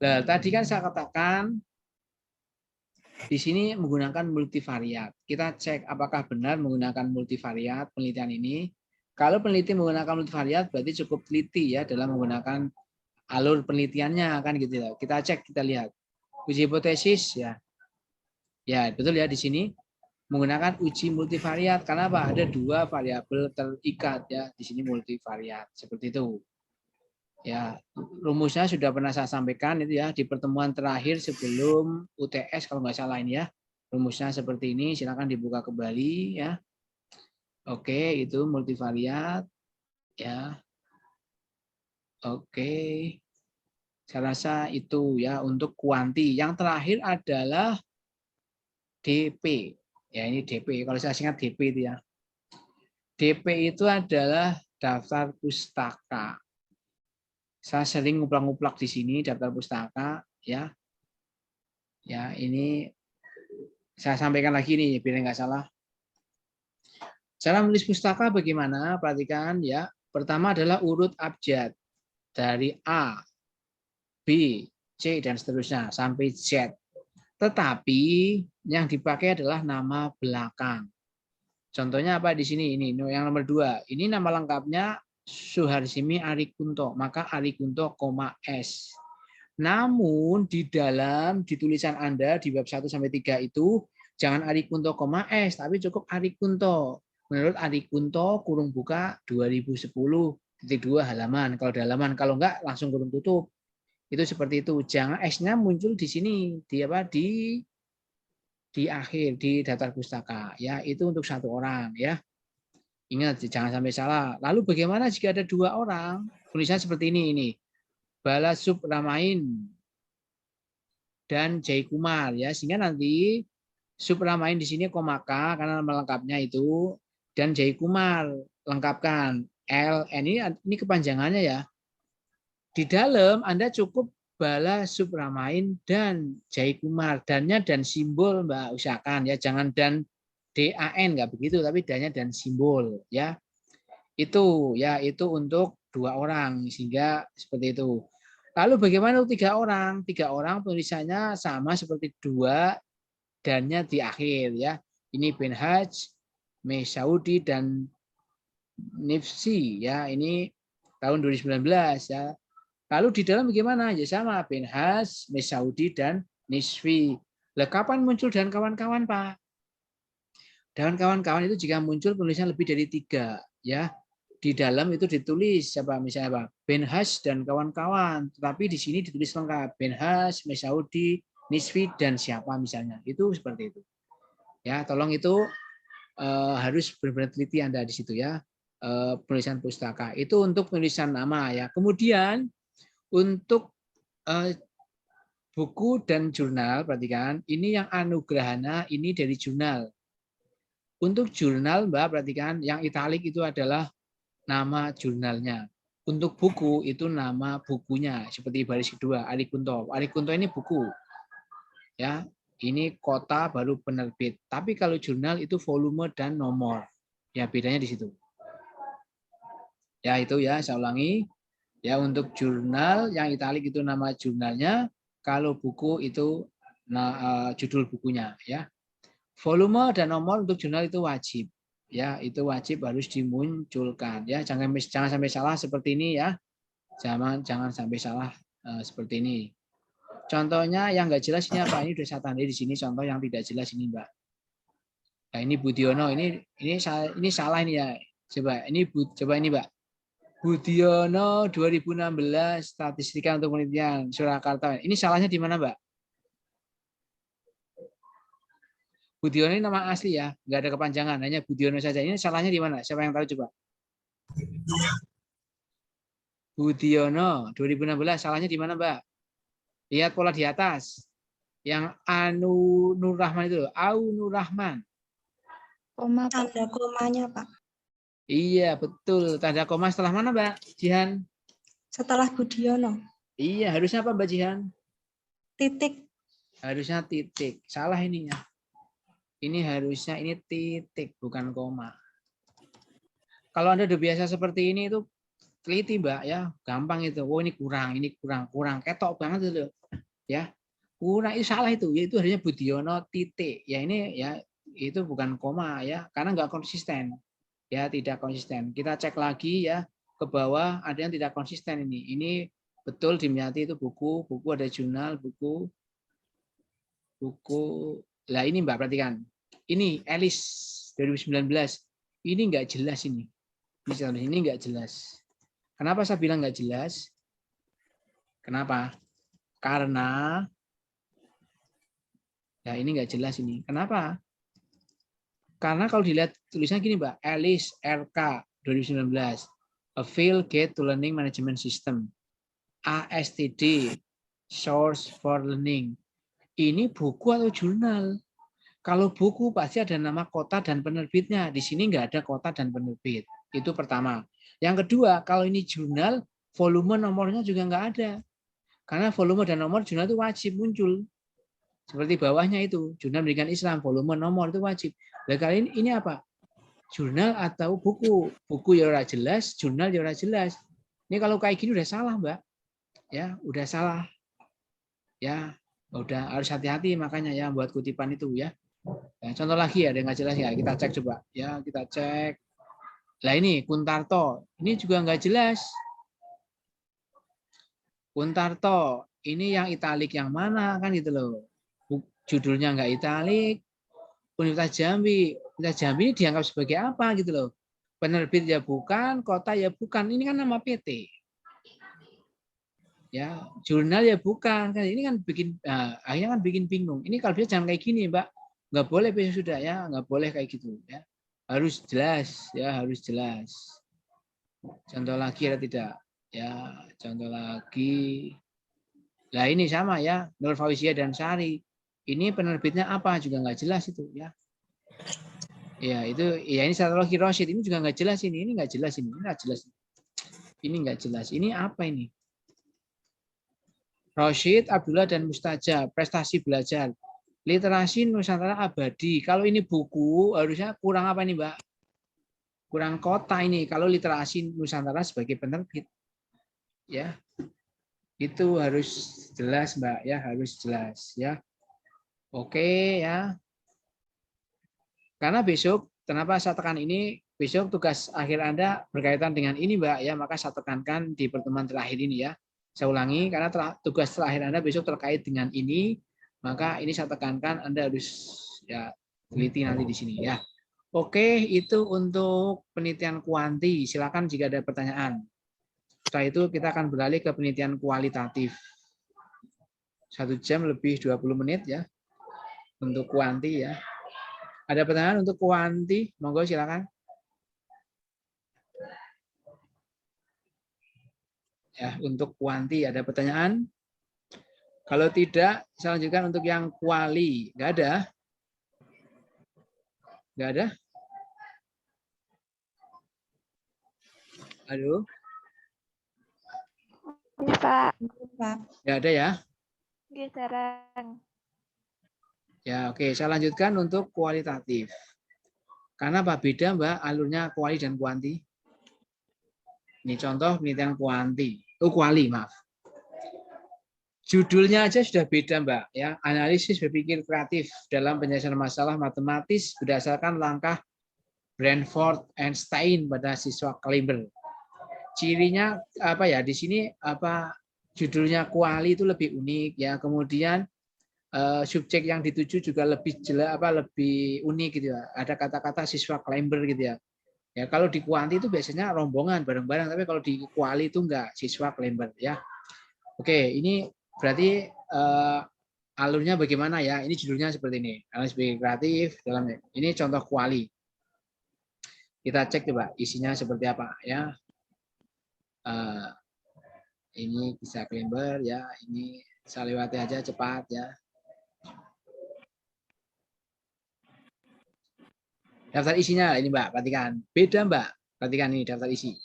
Nah, tadi kan saya katakan di sini menggunakan multivariat. Kita cek apakah benar menggunakan multivariat penelitian ini. Kalau peneliti menggunakan multivariat berarti cukup teliti ya dalam menggunakan alur penelitiannya kan gitu ya. Kita cek, kita lihat. Uji hipotesis ya. Ya, betul ya di sini menggunakan uji multivariat karena apa? Ada 2 variabel terikat ya. Di sini multivariat seperti itu. Ya, rumusnya sudah pernah saya sampaikan itu ya di pertemuan terakhir sebelum UTS kalau nggak salah ini ya. Rumusnya seperti ini, silakan dibuka kembali ya. Oke, itu multivariat ya. Oke. Saya rasa itu ya untuk kuanti. Yang terakhir adalah DP. Ya, ini DP. Kalau saya singkat DP itu ya. DP itu adalah daftar pustaka. Saya sering nguplak-nguplak di sini daftar pustaka ya. Ya, ini saya sampaikan lagi nih biar nggak salah. Cara menulis pustaka bagaimana? Perhatikan ya. Pertama adalah urut abjad dari A, B, C dan seterusnya sampai Z. Tetapi yang dipakai adalah nama belakang. Contohnya apa di sini? Ini yang nomor 2. Ini nama lengkapnya Suharsimi Arikunto. Maka Arikunto, S. Namun di dalam di tulisan Anda di bab 1 sampai 3 itu jangan Arikunto, S, tapi cukup Arikunto. Menurut Arikunto kurung buka 2010.2 halaman. Kalau ada halaman, kalau enggak langsung kurung tutup. Itu seperti itu. Jangan S-nya muncul di sini, di apa? Di akhir di daftar pustaka ya, itu untuk 1 orang ya. Ingat jangan sampai salah. Lalu bagaimana jika ada 2 orang? Tulisan seperti ini. Balasub Ramain dan Jaikumar ya, sehingga nanti Supramain di sini komaka karena nama lengkapnya itu, dan Jaikumar lengkapkan LN ini kepanjangannya ya. Di dalam Anda cukup Bala Supramain dan Jaikumar, dannya dan simbol Mbak, usahakan ya, jangan dan DAN nggak begitu, tapi dannya dan simbol ya. Itu ya, itu untuk 2 orang sehingga seperti itu. Lalu bagaimana untuk 3 orang? 3 orang tulisannya sama seperti 2, dannya di akhir ya. Ini bin Haj, Mesaudi dan Nifsi ya. Ini tahun 2019 ya. Lalu di dalam bagaimana? Ya sama, bin Haj, Mesaudi dan Nisfi. Lah kapan muncul dan kawan-kawan, Pak? Dan kawan-kawan itu jika muncul penulisan lebih dari 3 ya. Di dalam itu ditulis siapa misalnya Pak, bin Haj dan kawan-kawan, tetapi di sini ditulis lengkap bin Haj, Mesaudi, Nisfi dan siapa misalnya. Itu seperti itu. Ya, tolong itu harus benar-benar teliti Anda di situ ya. penulisan pustaka. Itu untuk penulisan nama ya. Kemudian untuk buku dan jurnal, perhatikan, ini yang anugerahana ini dari jurnal. Untuk jurnal, Mbak, perhatikan, yang italik itu adalah nama jurnalnya. Untuk buku itu nama bukunya, seperti baris kedua, Arikunto. Arikunto ini buku. Ya, ini kota baru penerbit. Tapi kalau jurnal itu volume dan nomor. Ya, bedanya di situ. Ya, itu ya, saya ulangi. Ya, untuk jurnal yang italik itu nama jurnalnya, kalau buku itu judul bukunya, ya. Volume dan nomor untuk jurnal itu wajib. Ya, itu wajib harus dimunculkan, ya. Jangan sampai salah seperti ini ya. Jangan sampai salah seperti ini. Contohnya yang nggak jelas ini apa? Ini sudah saya tandai di sini contoh yang tidak jelas ini, Mbak. Nah, ini Budiono, ini salah ini ya. Coba ini Mbak. Budiono 2016 statistika untuk penelitian Surakarta. Ini salahnya di mana, Mbak? Budiono ini nama asli ya, nggak ada kepanjangan, hanya Budiono saja. Ini salahnya di mana? Siapa yang tahu coba? Budiono 2016 salahnya di mana, Mbak? Lihat pola di atas. Yang Anu Nur Rahman itu, Au Nur Rahman. Koma, tanda komanya, Pak. Iya, betul. Tanda koma setelah mana, Mbak Jihan? Setelah Budiono. Iya, harusnya apa, Mbak Jihan? Titik. Harusnya titik. Salah ininya. Ini harusnya ini titik, bukan koma. Kalau Anda udah biasa seperti ini itu teliti, Mbak, ya. Gampang itu. Oh, ini kurang. Ketok banget itu. Ya. Kurang itu salah itu. Yaitu harusnya Budiono titik. Ya ini ya itu bukan koma ya, karena nggak konsisten. Ya, tidak konsisten. Kita cek lagi ya ke bawah, ada yang tidak konsisten ini. Ini betul Dimyati itu buku ada jurnal, buku. Lah ini Mbak perhatikan. Ini Alice 2019. Ini nggak jelas ini. Ini nggak jelas. Kenapa saya bilang nggak jelas? Kenapa? Karena ya ini nggak jelas ini. Kenapa? Karena kalau dilihat tulisannya gini, Mbak, Alice RK 2019, A Field Guide to Learning Management System, ASTD, Source for Learning. Ini buku atau jurnal? Kalau buku pasti ada nama kota dan penerbitnya. Di sini nggak ada kota dan penerbit. Itu pertama. Yang kedua, kalau ini jurnal, volume nomornya juga nggak ada. Karena volume dan nomor jurnal itu wajib muncul. Seperti bawahnya itu, jurnal pendidikan Islam, volume nomor itu wajib. Nah, kali ini apa? Jurnal atau buku? Buku ya udah jelas, jurnal ya udah jelas. Ini kalau kayak gini udah salah, Mbak. Ya, udah salah. Ya, udah harus hati-hati makanya ya buat kutipan itu ya. Nah, contoh lagi ya, ada nggak jelas ya. Kita cek coba. Ya, kita cek. Nah ini Kuntarto, ini juga nggak jelas. Kuntarto, ini yang italik yang mana kan gitu loh. Judulnya nggak italik. Universitas Jambi ini dianggap sebagai apa gitu loh. Penerbit ya bukan, kota ya bukan. Ini kan nama PT. Ya, jurnal ya bukan. Kan ini kan bikin akhirnya kan bikin bingung. Ini kalau bisa jangan kayak gini, Mbak. Nggak boleh besok sudah ya, nggak boleh kayak gitu ya. Harus jelas ya, harus jelas. Contoh lagi ada tidak? Ya, contoh lagi. Nah, ini sama ya, Nur Fauziah dan Sari. Ini penerbitnya apa juga nggak jelas itu ya. Ya itu ya ini Stratologi Rosyid ini juga nggak jelas ini nggak jelas ini nggak jelas. Ini nggak jelas. Ini apa ini? Rosyid, Abdullah dan Mustajab, prestasi belajar. Literasi Nusantara abadi. Kalau ini buku harusnya kurang apa ini, Mbak? Kurang kota ini kalau literasi Nusantara sebagai penerbit. Ya. Itu harus jelas, Mbak ya, harus jelas ya. Oke ya. Karena besok, kenapa saya tekan ini? Besok tugas akhir Anda berkaitan dengan ini, Mbak ya, maka saya tekankan di pertemuan terakhir ini ya. Saya ulangi karena tugas terakhir Anda besok terkait dengan ini, maka ini saya tekankan Anda harus ya teliti nanti di sini ya. Oke, itu untuk penelitian kuanti. Silakan jika ada pertanyaan. Setelah itu kita akan beralih ke penelitian kualitatif. 1 jam lebih 20 menit ya. Untuk kuanti ya. Ada pertanyaan untuk kuanti? Monggo silakan. Ya, untuk kuanti ada pertanyaan? Kalau tidak, saya lanjutkan untuk yang kuali. Nggak ada? Nggak ada? Aduh, Ini Pak, Pak. nggak ada ya? geseran. Ya, oke. Saya lanjutkan untuk kualitatif. Karena apa beda, Mbak, alurnya kuali dan kuanti? Ini contoh penelitian kuanti. Oh, kuali, maaf. Judulnya aja sudah beda, Mbak. Ya, analisis berpikir kreatif dalam penyelesaian masalah matematis berdasarkan langkah Branford and Stein pada siswa Kaliber. Cirinya apa ya? Di sini apa judulnya kuali itu lebih unik ya. Kemudian subjek yang dituju juga lebih jelas lebih unik gitu ya. Ada kata-kata siswa Kaliber gitu ya. Ya kalau di kuanti itu biasanya rombongan bareng-bareng, tapi kalau di kuali itu enggak, siswa Kaliber ya. Oke, ini berarti alurnya bagaimana ya? Ini judulnya seperti ini. Analisis kreatif dalam ini contoh kuali. Kita cek coba isinya seperti apa ya. Ini bisa Kaliber ya. Ini saya lewati aja cepat ya. Daftar isinya ini Mbak, perhatikan. Beda Mbak, perhatikan ini daftar isi.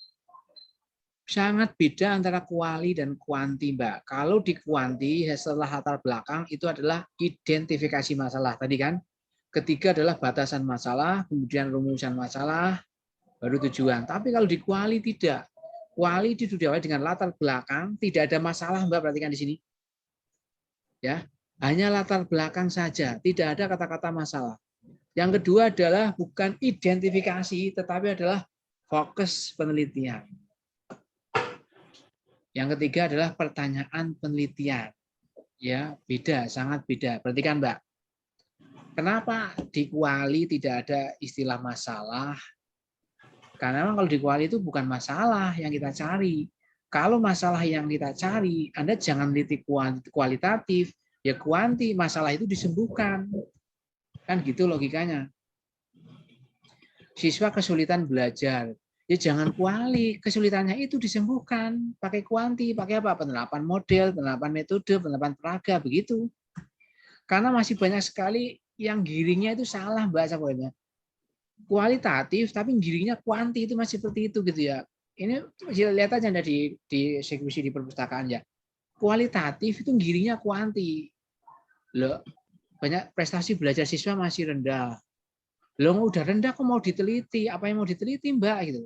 Sangat beda antara kuali dan kuanti Mbak. Kalau di kuanti setelah latar belakang itu adalah identifikasi masalah. Tadi kan ketiga adalah batasan masalah, kemudian rumusan masalah, baru tujuan. Tapi kalau di kuali tidak. Kuali itu diawali dengan latar belakang, tidak ada masalah Mbak, perhatikan di sini. Ya, hanya latar belakang saja, tidak ada kata-kata masalah. Yang kedua adalah bukan identifikasi, tetapi adalah fokus penelitian. Yang ketiga adalah pertanyaan penelitian. Ya, beda, sangat beda. Perhatikan, Mbak. Kenapa di kuali tidak ada istilah masalah? Karena memang kalau di kuali itu bukan masalah yang kita cari. Kalau masalah yang kita cari, Anda jangan teliti kualitatif, ya kuanti, masalah itu disembuhkan. Kan gitu logikanya. Siswa kesulitan belajar, ya jangan kuali, kesulitannya itu disembuhkan. Pakai kuanti, pakai apa? Penerapan model, penerapan metode, penerapan peraga, begitu. Karena masih banyak sekali yang giringnya itu salah bahasa pokoknya. Kualitatif, tapi giringnya kuanti itu masih seperti itu gitu ya. Ini lihat aja di eksekusi di perpustakaan ya. Kualitatif itu giringnya kuanti. Loh, banyak prestasi belajar siswa masih rendah. Loh, udah rendah kok mau diteliti? Apa yang mau diteliti, Mbak? Gitu.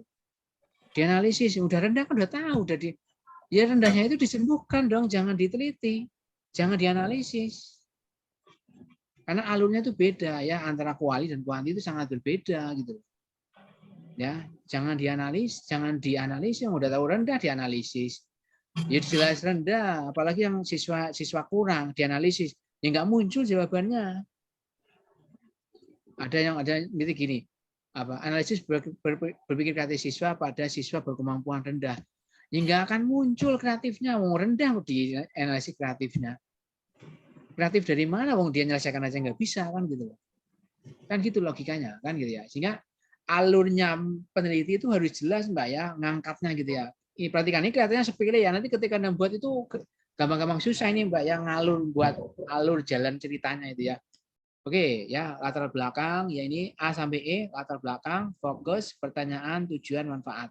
Dianalisis, udah rendah kan udah tahu, udah ya rendahnya itu disembuhkan dong, jangan diteliti, jangan dianalisis. Karena alurnya itu beda ya, antara kuali dan kuanti itu sangat berbeda gitu. Ya, jangan dianalisis yang udah tahu rendah dianalisis. Ya jelas rendah, apalagi yang siswa kurang dianalisis, ya nggak muncul jawabannya. Ada yang gini, analisis berpikir kreatif siswa pada siswa berkemampuan rendah, ya nggak akan muncul kreatifnya, wong rendah di analisis kreatifnya. Kreatif dari mana, wong dia menyelesaikan aja nggak bisa kan gitu, kan gitu logikanya kan gitu ya. Sehingga alurnya peneliti itu harus jelas Mbak ya, ngangkatnya gitu ya. Ini perhatikan, ini kelihatannya sepele ya, nanti ketika Anda buat itu gampang-gampang susah ini Mbak yang ngalur buat alur jalan ceritanya itu ya. Oke, ya latar belakang ya ini A sampai E, latar belakang, fokus, pertanyaan, tujuan, manfaat.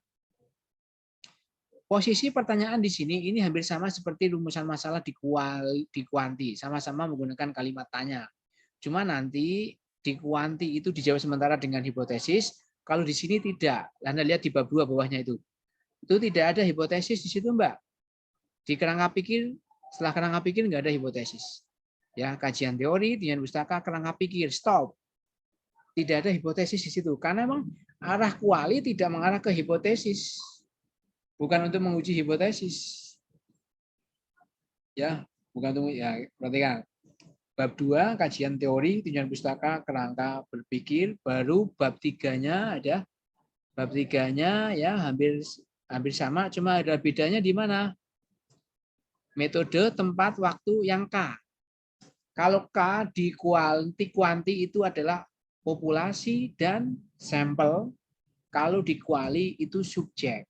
Posisi pertanyaan di sini ini hampir sama seperti rumusan masalah di kuanti, sama-sama menggunakan kalimat tanya. Cuma nanti di kuanti itu dijawab sementara dengan hipotesis, kalau di sini tidak. Anda lihat di bab 2 bawahnya itu. Itu tidak ada hipotesis di situ, Mbak. Di kerangka pikir, setelah kerangka pikir nggak ada hipotesis. Ya, kajian teori, dengan pustaka, kerangka pikir, stop. Tidak ada hipotesis di situ. Karena memang arah kuali tidak mengarah ke hipotesis. Bukan untuk menguji hipotesis. Ya, bukan untuk ya, perhatikan. Bab 2 kajian teori, tujuan pustaka, kerangka berpikir, baru bab 3-nya ada. Bab 3-nya ya hampir sama, cuma ada bedanya di mana? Metode, tempat, waktu yang K. Kalau K di kuanti itu adalah populasi dan sampel. Kalau di kuali itu subjek.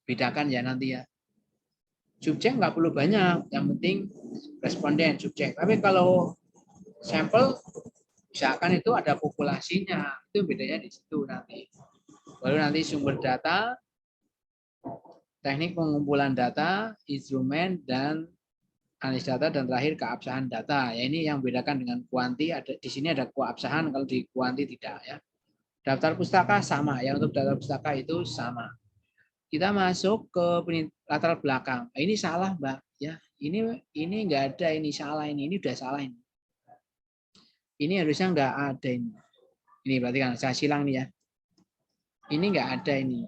Bedakan ya nanti ya. Subjek nggak perlu banyak, yang penting responden subjek. Tapi kalau sampel, misalkan itu ada populasinya, itu bedanya di situ nanti. Baru nanti sumber data, teknik pengumpulan data, instrumen, dan analis data, dan terakhir keabsahan data. Ya ini yang bedakan dengan kuanti. Ada di sini ada keabsahan, kalau di kuanti tidak ya. Daftar pustaka sama ya, untuk daftar pustaka itu sama. Kita masuk ke latar belakang. Ini salah, Mbak. Ya, ini nggak ada, ini salah, ini udah salah ini. Ini harusnya nggak ada ini. Ini berarti kan saya silang nih ya. Ini nggak ada ini.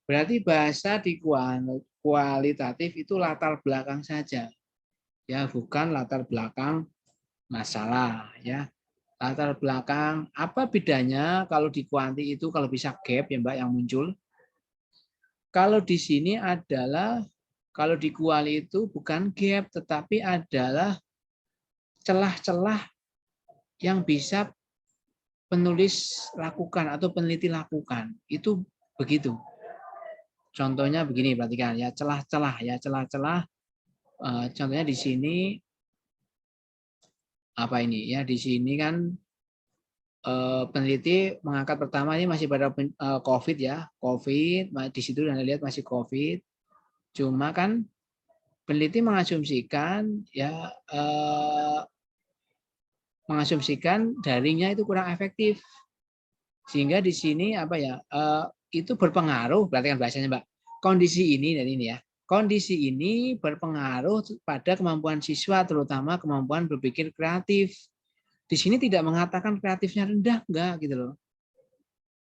Berarti bahasa di kualitatif itu latar belakang saja. Ya, bukan latar belakang masalah ya. Latar belakang, apa bedanya kalau di kuanti itu kalau bisa gap ya Mbak yang muncul? Kalau di sini adalah, kalau di kuali itu bukan gap, tetapi adalah celah-celah yang bisa penulis lakukan atau peneliti lakukan. Itu begitu. Contohnya begini, perhatikan ya, celah-celah ya, celah-celah. Contohnya di sini apa ini ya, di sini kan peneliti mengangkat pertama ini masih pada COVID ya, COVID di situ Anda lihat masih COVID. Cuma kan peneliti mengasumsikan ya, mengasumsikan daringnya itu kurang efektif, sehingga di sini apa ya, itu berpengaruh, berarti kan bahasanya Mbak, kondisi ini dan ini ya, kondisi ini berpengaruh pada kemampuan siswa, terutama kemampuan berpikir kreatif. Di sini tidak mengatakan kreatifnya rendah, enggak gitu loh.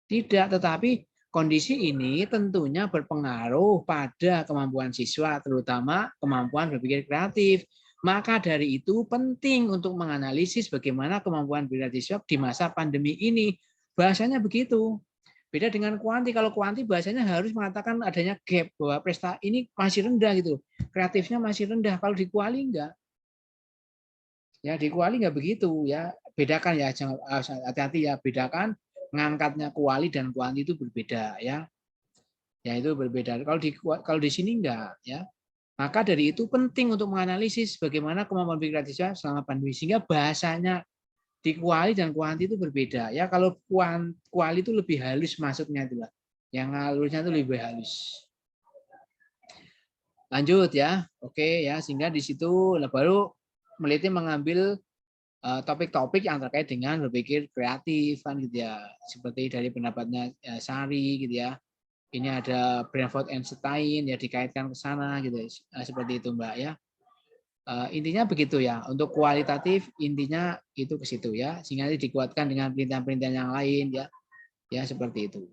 Tidak, tetapi kondisi ini tentunya berpengaruh pada kemampuan siswa, terutama kemampuan berpikir kreatif. Maka dari itu penting untuk menganalisis bagaimana kemampuan berpikir siswa di masa pandemi ini. Bahasanya begitu. Beda dengan kuanti. Kalau kuanti bahasanya harus mengatakan adanya gap, bahwa prestasi ini masih rendah gitu. Kreatifnya masih rendah. Kalau di kuali enggak. Ya di kuali nggak begitu ya, bedakan ya, jangan hati-hati ya, bedakan ngangkatnya kuali dan kuanti itu berbeda ya. Ya itu berbeda. Kalau di sini enggak ya. Maka dari itu penting untuk menganalisis bagaimana kemampuan pikir siswa selama pandemi, sehingga bahasanya di kuali dan kuanti itu berbeda ya. Kalau kuali itu lebih halus maksudnya itu lah. Yang halusnya itu lebih halus. Lanjut ya. Oke ya, sehingga di situ baru meneliti mengambil topik-topik yang terkait dengan berpikir kreatif kan gitu ya, seperti dari pendapatnya Sari gitu ya, ini ada Brentford Einstein ya, dikaitkan ke sana gitu, seperti itu Mbak ya. Intinya begitu ya, untuk kualitatif intinya itu ke situ ya, sehingga dikuatkan dengan penelitian-penelitian yang lain ya seperti itu.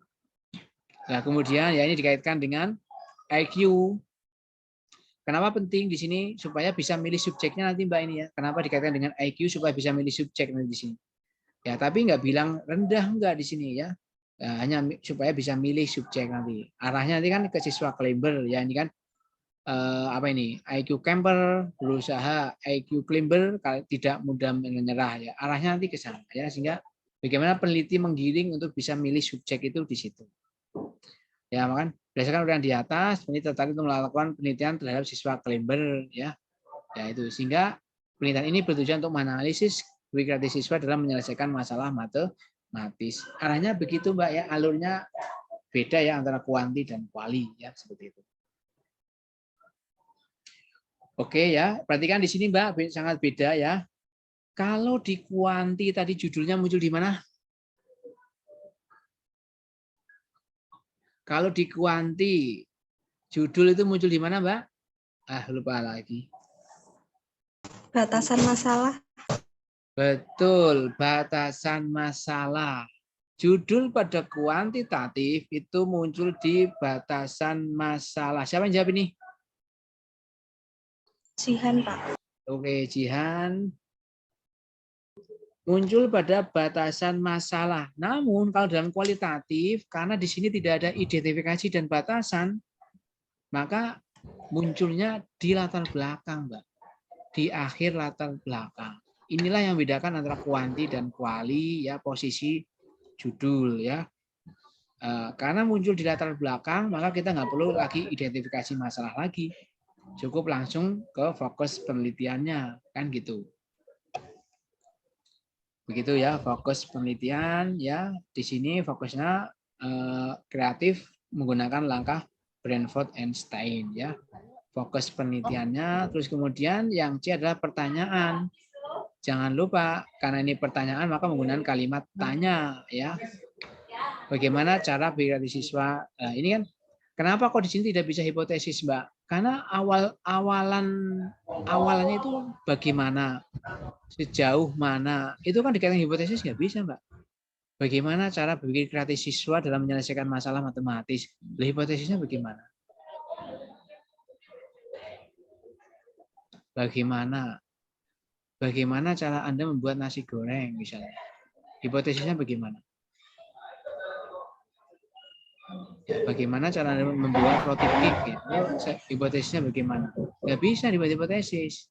Nah kemudian ya ini dikaitkan dengan IQ. Kenapa penting di sini? Supaya bisa milih subjeknya nanti Mbak ini ya. Kenapa dikaitkan dengan IQ? Supaya bisa milih subjek nanti di sini. Ya, tapi nggak bilang rendah enggak di sini ya. Ya hanya supaya bisa milih subjek nanti. Arahnya nanti kan ke siswa climber ya, ini kan apa ini? IQ camper, berusaha IQ climber, tidak mudah menyerah ya. Arahnya nanti ke sana ya, sehingga bagaimana peneliti menggiring untuk bisa milih subjek itu di situ. Ya, makanya berdasarkan uraian di atas, peneliti tertarik untuk melakukan penelitian terhadap siswa climber ya. Ya itu, sehingga penelitian ini bertujuan untuk menganalisis kreativitas siswa dalam menyelesaikan masalah matematis. Arahnya begitu Mbak ya, alurnya beda ya antara kuanti dan kuali ya, seperti itu. Oke ya, perhatikan di sini Mbak sangat beda ya. Kalau di kuanti tadi judulnya muncul di mana? Kalau di kuanti, judul itu muncul di mana, Mbak? Lupa lagi. Batasan masalah. Betul, batasan masalah. Judul pada kuantitatif itu muncul di batasan masalah. Siapa yang jawab ini? Jihan, Pak. Oke, Jihan. Muncul pada batasan masalah. Namun kalau dalam kualitatif, karena di sini tidak ada identifikasi dan batasan, maka munculnya di latar belakang, Mbak. Di akhir latar belakang. Inilah yang membedakan antara kuanti dan kuali ya, posisi judul ya. Karena muncul di latar belakang, maka kita nggak perlu lagi identifikasi masalah lagi. Cukup langsung ke fokus penelitiannya, kan gitu. Begitu ya, fokus penelitian ya. Di sini fokusnya kreatif menggunakan langkah Brentford Einstein ya. Fokus penelitiannya, terus kemudian yang C adalah pertanyaan. Jangan lupa karena ini pertanyaan maka menggunakan kalimat tanya ya. Bagaimana cara berkreasi siswa? Nah, ini kan kenapa kok di sini tidak bisa hipotesis, Mbak? Karena awalannya itu bagaimana, sejauh mana, itu kan dikatakan hipotesis nggak bisa, Mbak. Bagaimana cara berpikir kreatif siswa dalam menyelesaikan masalah matematis? Hipotesisnya bagaimana? Bagaimana cara Anda membuat nasi goreng misalnya? Hipotesisnya bagaimana? Ya, bagaimana cara Anda membuat roti cake? Ya? Hipotesisnya bagaimana? Nggak bisa dibuat hipotesis.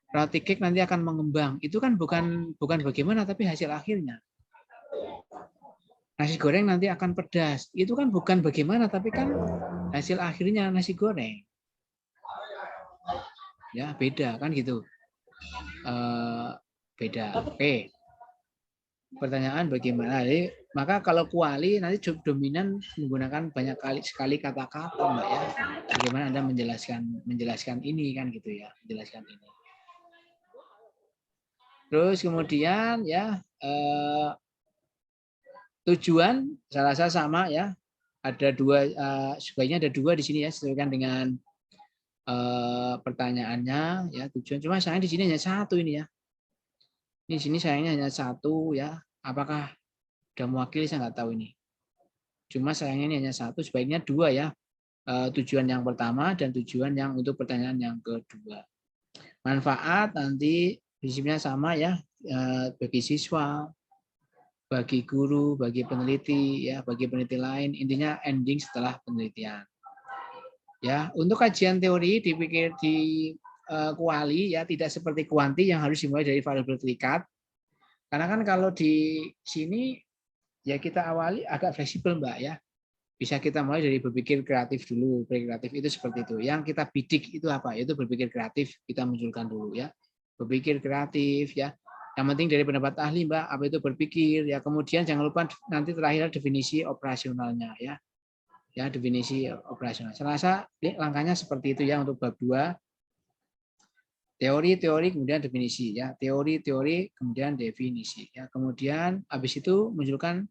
Roti cake nanti akan mengembang. Itu kan bukan bagaimana, tapi hasil akhirnya. Nasi goreng nanti akan pedas. Itu kan bukan bagaimana, tapi kan hasil akhirnya nasi goreng. Ya beda kan gitu. Beda. Oke. Pertanyaan bagaimana? Jadi, maka kalau kuali nanti dominan menggunakan banyak sekali kata-kata, Mbak ya. Bagaimana Anda menjelaskan ini kan gitu ya, menjelaskan ini. Terus kemudian ya tujuan saya rasa sama ya. Ada dua, sebaiknya ada dua di sini ya, sesuaikan dengan pertanyaannya ya, tujuan. Cuma sayang di sini hanya satu ini ya. Di sini sayangnya hanya satu ya. Apakah sudah mewakili saya nggak tahu ini. Cuma sayangnya ini hanya satu, sebaiknya dua ya. Tujuan yang pertama dan tujuan yang untuk pertanyaan yang kedua. Manfaat nanti prinsipnya sama ya, bagi siswa, bagi guru, bagi peneliti ya, bagi peneliti lain. Intinya ending setelah penelitian. Ya, untuk kajian teori dipikir di kuali ya, tidak seperti kuanti yang harus dimulai dari variabel terikat. Karena kan kalau di sini ya kita awali agak fleksibel, Mbak ya. Bisa kita mulai dari berpikir kreatif dulu. Berpikir kreatif itu seperti itu. Yang kita bidik itu apa? Itu berpikir kreatif, kita munculkan dulu ya. Berpikir kreatif ya. Yang penting dari pendapat ahli, Mbak, apa itu berpikir ya. Kemudian jangan lupa nanti terakhir definisi operasionalnya ya. Ya, definisi operasional. Saya rasa langkahnya seperti itu ya untuk bab 2. Teori, kemudian definisi ya. Teori, kemudian definisi ya. Kemudian habis itu munculkan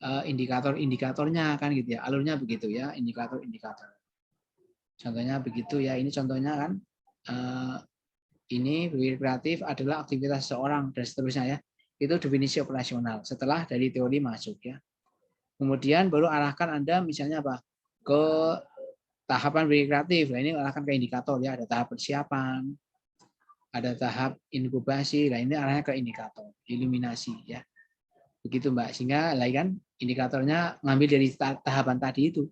indikator-indikatornya kan gitu ya. Alurnya begitu ya, indikator-indikator. Contohnya begitu ya. Ini contohnya kan ini berpikir kreatif adalah aktivitas seseorang dan seterusnya ya. Itu definisi operasional setelah dari teori masuk ya. Kemudian baru arahkan Anda misalnya apa? Ke tahapan berpikir kreatif. Nah, ini arahkan ke indikator ya, ada tahap persiapan, ada tahap inkubasi, nah ini arahnya ke indikator, iluminasi ya. Begitu Mbak, sehingga lagi kan indikatornya ngambil dari tahapan tadi itu.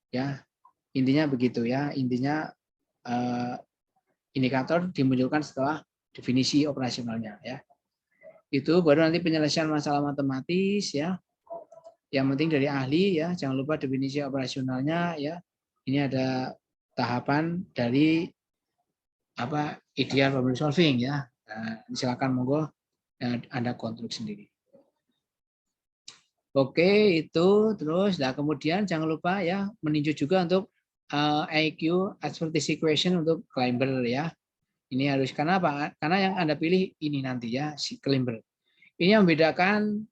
Ya. Intinya begitu ya, intinya indikator dimunculkan setelah definisi operasionalnya ya. Itu baru nanti penyelesaian masalah matematis ya. Yang penting dari ahli ya, jangan lupa definisi operasionalnya ya. Ini ada tahapan dari apa ideal problem solving ya. Nah, silakan monggo Anda kontrol sendiri. Oke, itu terus. Nah, kemudian jangan lupa ya meninjau juga untuk IQ expertise equation untuk climber ya. Ini harus karena apa? Karena yang Anda pilih ini nanti ya si climber. Ini yang membedakan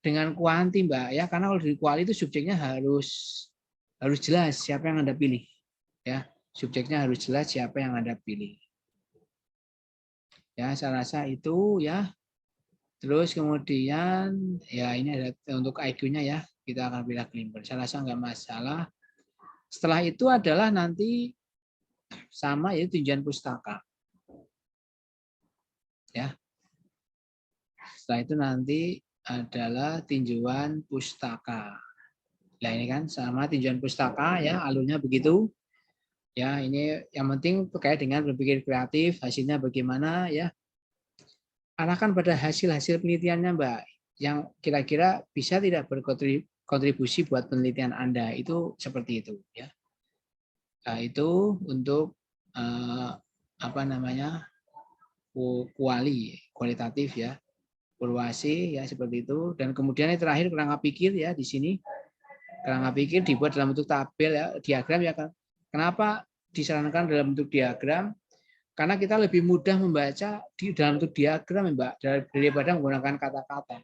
dengan kuanti, Mbak ya. Karena kalau di kuali itu subjeknya harus jelas siapa yang Anda pilih. Ya, subjeknya harus jelas siapa yang Anda pilih. Ya, saya rasa itu ya. Terus kemudian ya ini ada untuk IQ-nya ya, kita akan pilih climber. Saya rasa nggak masalah. Setelah itu adalah nanti sama ya tinjauan pustaka. Ya. Setelah itu nanti adalah tinjauan pustaka. Nah ini kan sama tinjauan pustaka ya, alurnya begitu. Ya, ini yang penting terkait dengan berpikir kreatif, hasilnya bagaimana ya. Arahkan pada hasil-hasil penelitiannya, Mbak, yang kira-kira bisa tidak kontribusi buat penelitian Anda. Itu seperti itu ya. Nah, itu untuk apa namanya? Kualitatif ya. Evaluasi ya seperti itu. Dan kemudian yang terakhir kerangka pikir ya di sini. Kerangka pikir dibuat dalam bentuk tabel ya, diagram ya kan. Kenapa disarankan dalam bentuk diagram? Karena kita lebih mudah membaca di dalam bentuk diagram, Mbak, daripada menggunakan kata-kata.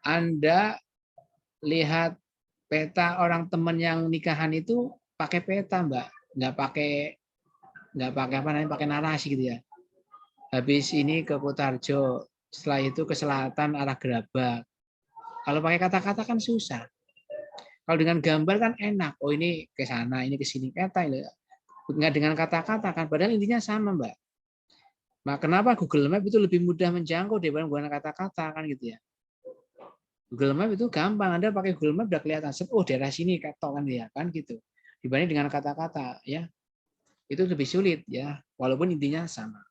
Anda lihat peta orang teman yang nikahan itu pakai peta, Mbak, nggak pakai apa namanya, pakai narasi gitu ya. Habis ini ke Kutarjo, setelah itu ke selatan arah Gerabak. Kalau pakai kata-kata kan susah. Kalau dengan gambar kan enak. Oh ini ke sana, ini ke sini. Peta ini. Nggak dengan kata-kata kan. Padahal intinya sama, Mbak. Nah, kenapa Google Map itu lebih mudah menjangkau daripada menggunakan kata-kata kan gitu ya. Google Map itu gampang. Anda pakai Google Map udah kelihatan. Oh daerah sini ketok kan ya kan gitu. Dibanding dengan kata-kata ya. Itu lebih sulit ya. Walaupun intinya sama.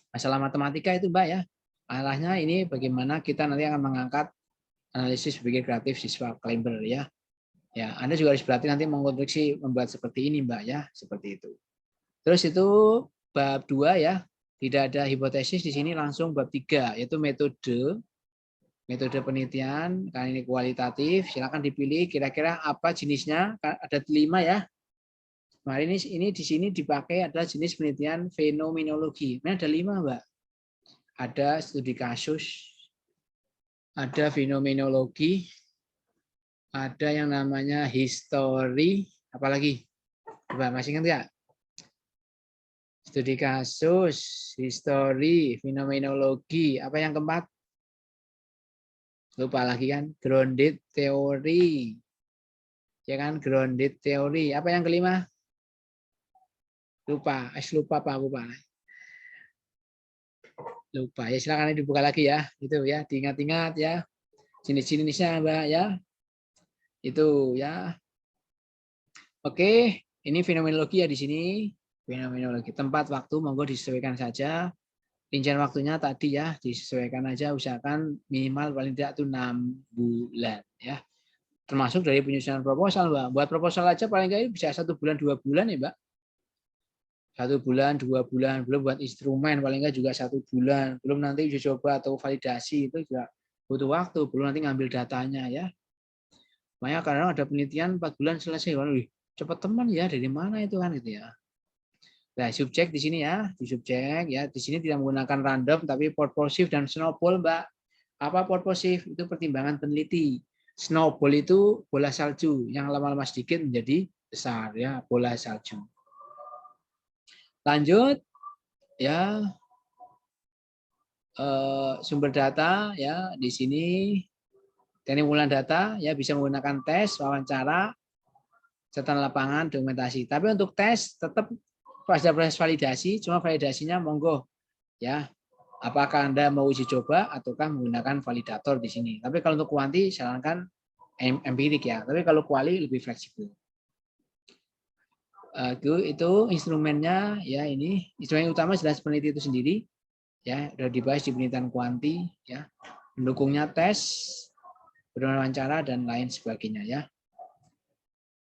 Masalah matematika itu, Mbak ya. Arahnya ini bagaimana kita nanti akan mengangkat analisis berpikir kreatif siswa Climber ya. Ya, Anda juga harus berarti nanti mengonstruksi membuat seperti ini, Mbak ya, seperti itu. Terus itu bab 2 ya. Tidak ada hipotesis di sini, langsung bab 3 yaitu metode penelitian, kali ini kualitatif. Silakan dipilih kira-kira apa jenisnya. Ada 5 ya. Nah, ini di sini dipakai adalah jenis penelitian fenomenologi. Ini ada 5, Mbak. Ada studi kasus, ada fenomenologi, ada yang namanya history, apalagi? Coba masih ingat nggak? Studi kasus, history, fenomenologi. Apa yang keempat? Lupa lagi kan? Grounded theory. Ya kan? Grounded theory. Apa yang kelima? Lupa. Lupa Pak. Lupa. Ya silakan dibuka lagi ya. Itu ya. Diingat-ingat ya. Jenis-jenisnya Mbak ya. Itu ya. Oke. Ini fenomenologi ya di sini. Fenomenologi. Tempat, waktu, monggo disesuaikan saja. Rincian waktunya tadi ya. Disesuaikan aja. Usahakan minimal paling tidak itu 6 bulan ya. Termasuk dari penyusunan proposal, Mbak. Buat proposal aja paling nggak bisa 1 bulan, 2 bulan ya, Mbak. 1 bulan, 2 bulan, belum buat instrumen paling nggak juga 1 bulan, belum nanti uji coba atau validasi itu juga butuh waktu, belum nanti ngambil datanya ya. Makanya kadang ada penelitian 4 bulan selesai, waduh cepat teman ya, dari mana itu kan gitu ya. Nah, subjek di sini ya, di subjek ya, di sini tidak menggunakan random tapi purposive dan snowball, Mbak. Apa purposive? Itu pertimbangan peneliti. Snowball itu bola salju yang lama-lama sedikit menjadi besar ya, bola salju. Lanjut ya, sumber data ya di sini teknik pengumpulan data ya bisa menggunakan tes, wawancara, catatan lapangan, dokumentasi. Tapi untuk tes tetap pada proses validasi, cuma validasinya monggo ya. Apakah Anda mau uji coba ataukah menggunakan validator di sini. Tapi kalau untuk kuanti sarankan empirik ya. Tapi kalau kuali lebih fleksibel. Itu instrumennya ya, ini instrumen utama jelas peneliti itu sendiri ya, sudah dibahas di penelitian kuanti ya, pendukungnya tes, wawancara dan lain sebagainya ya.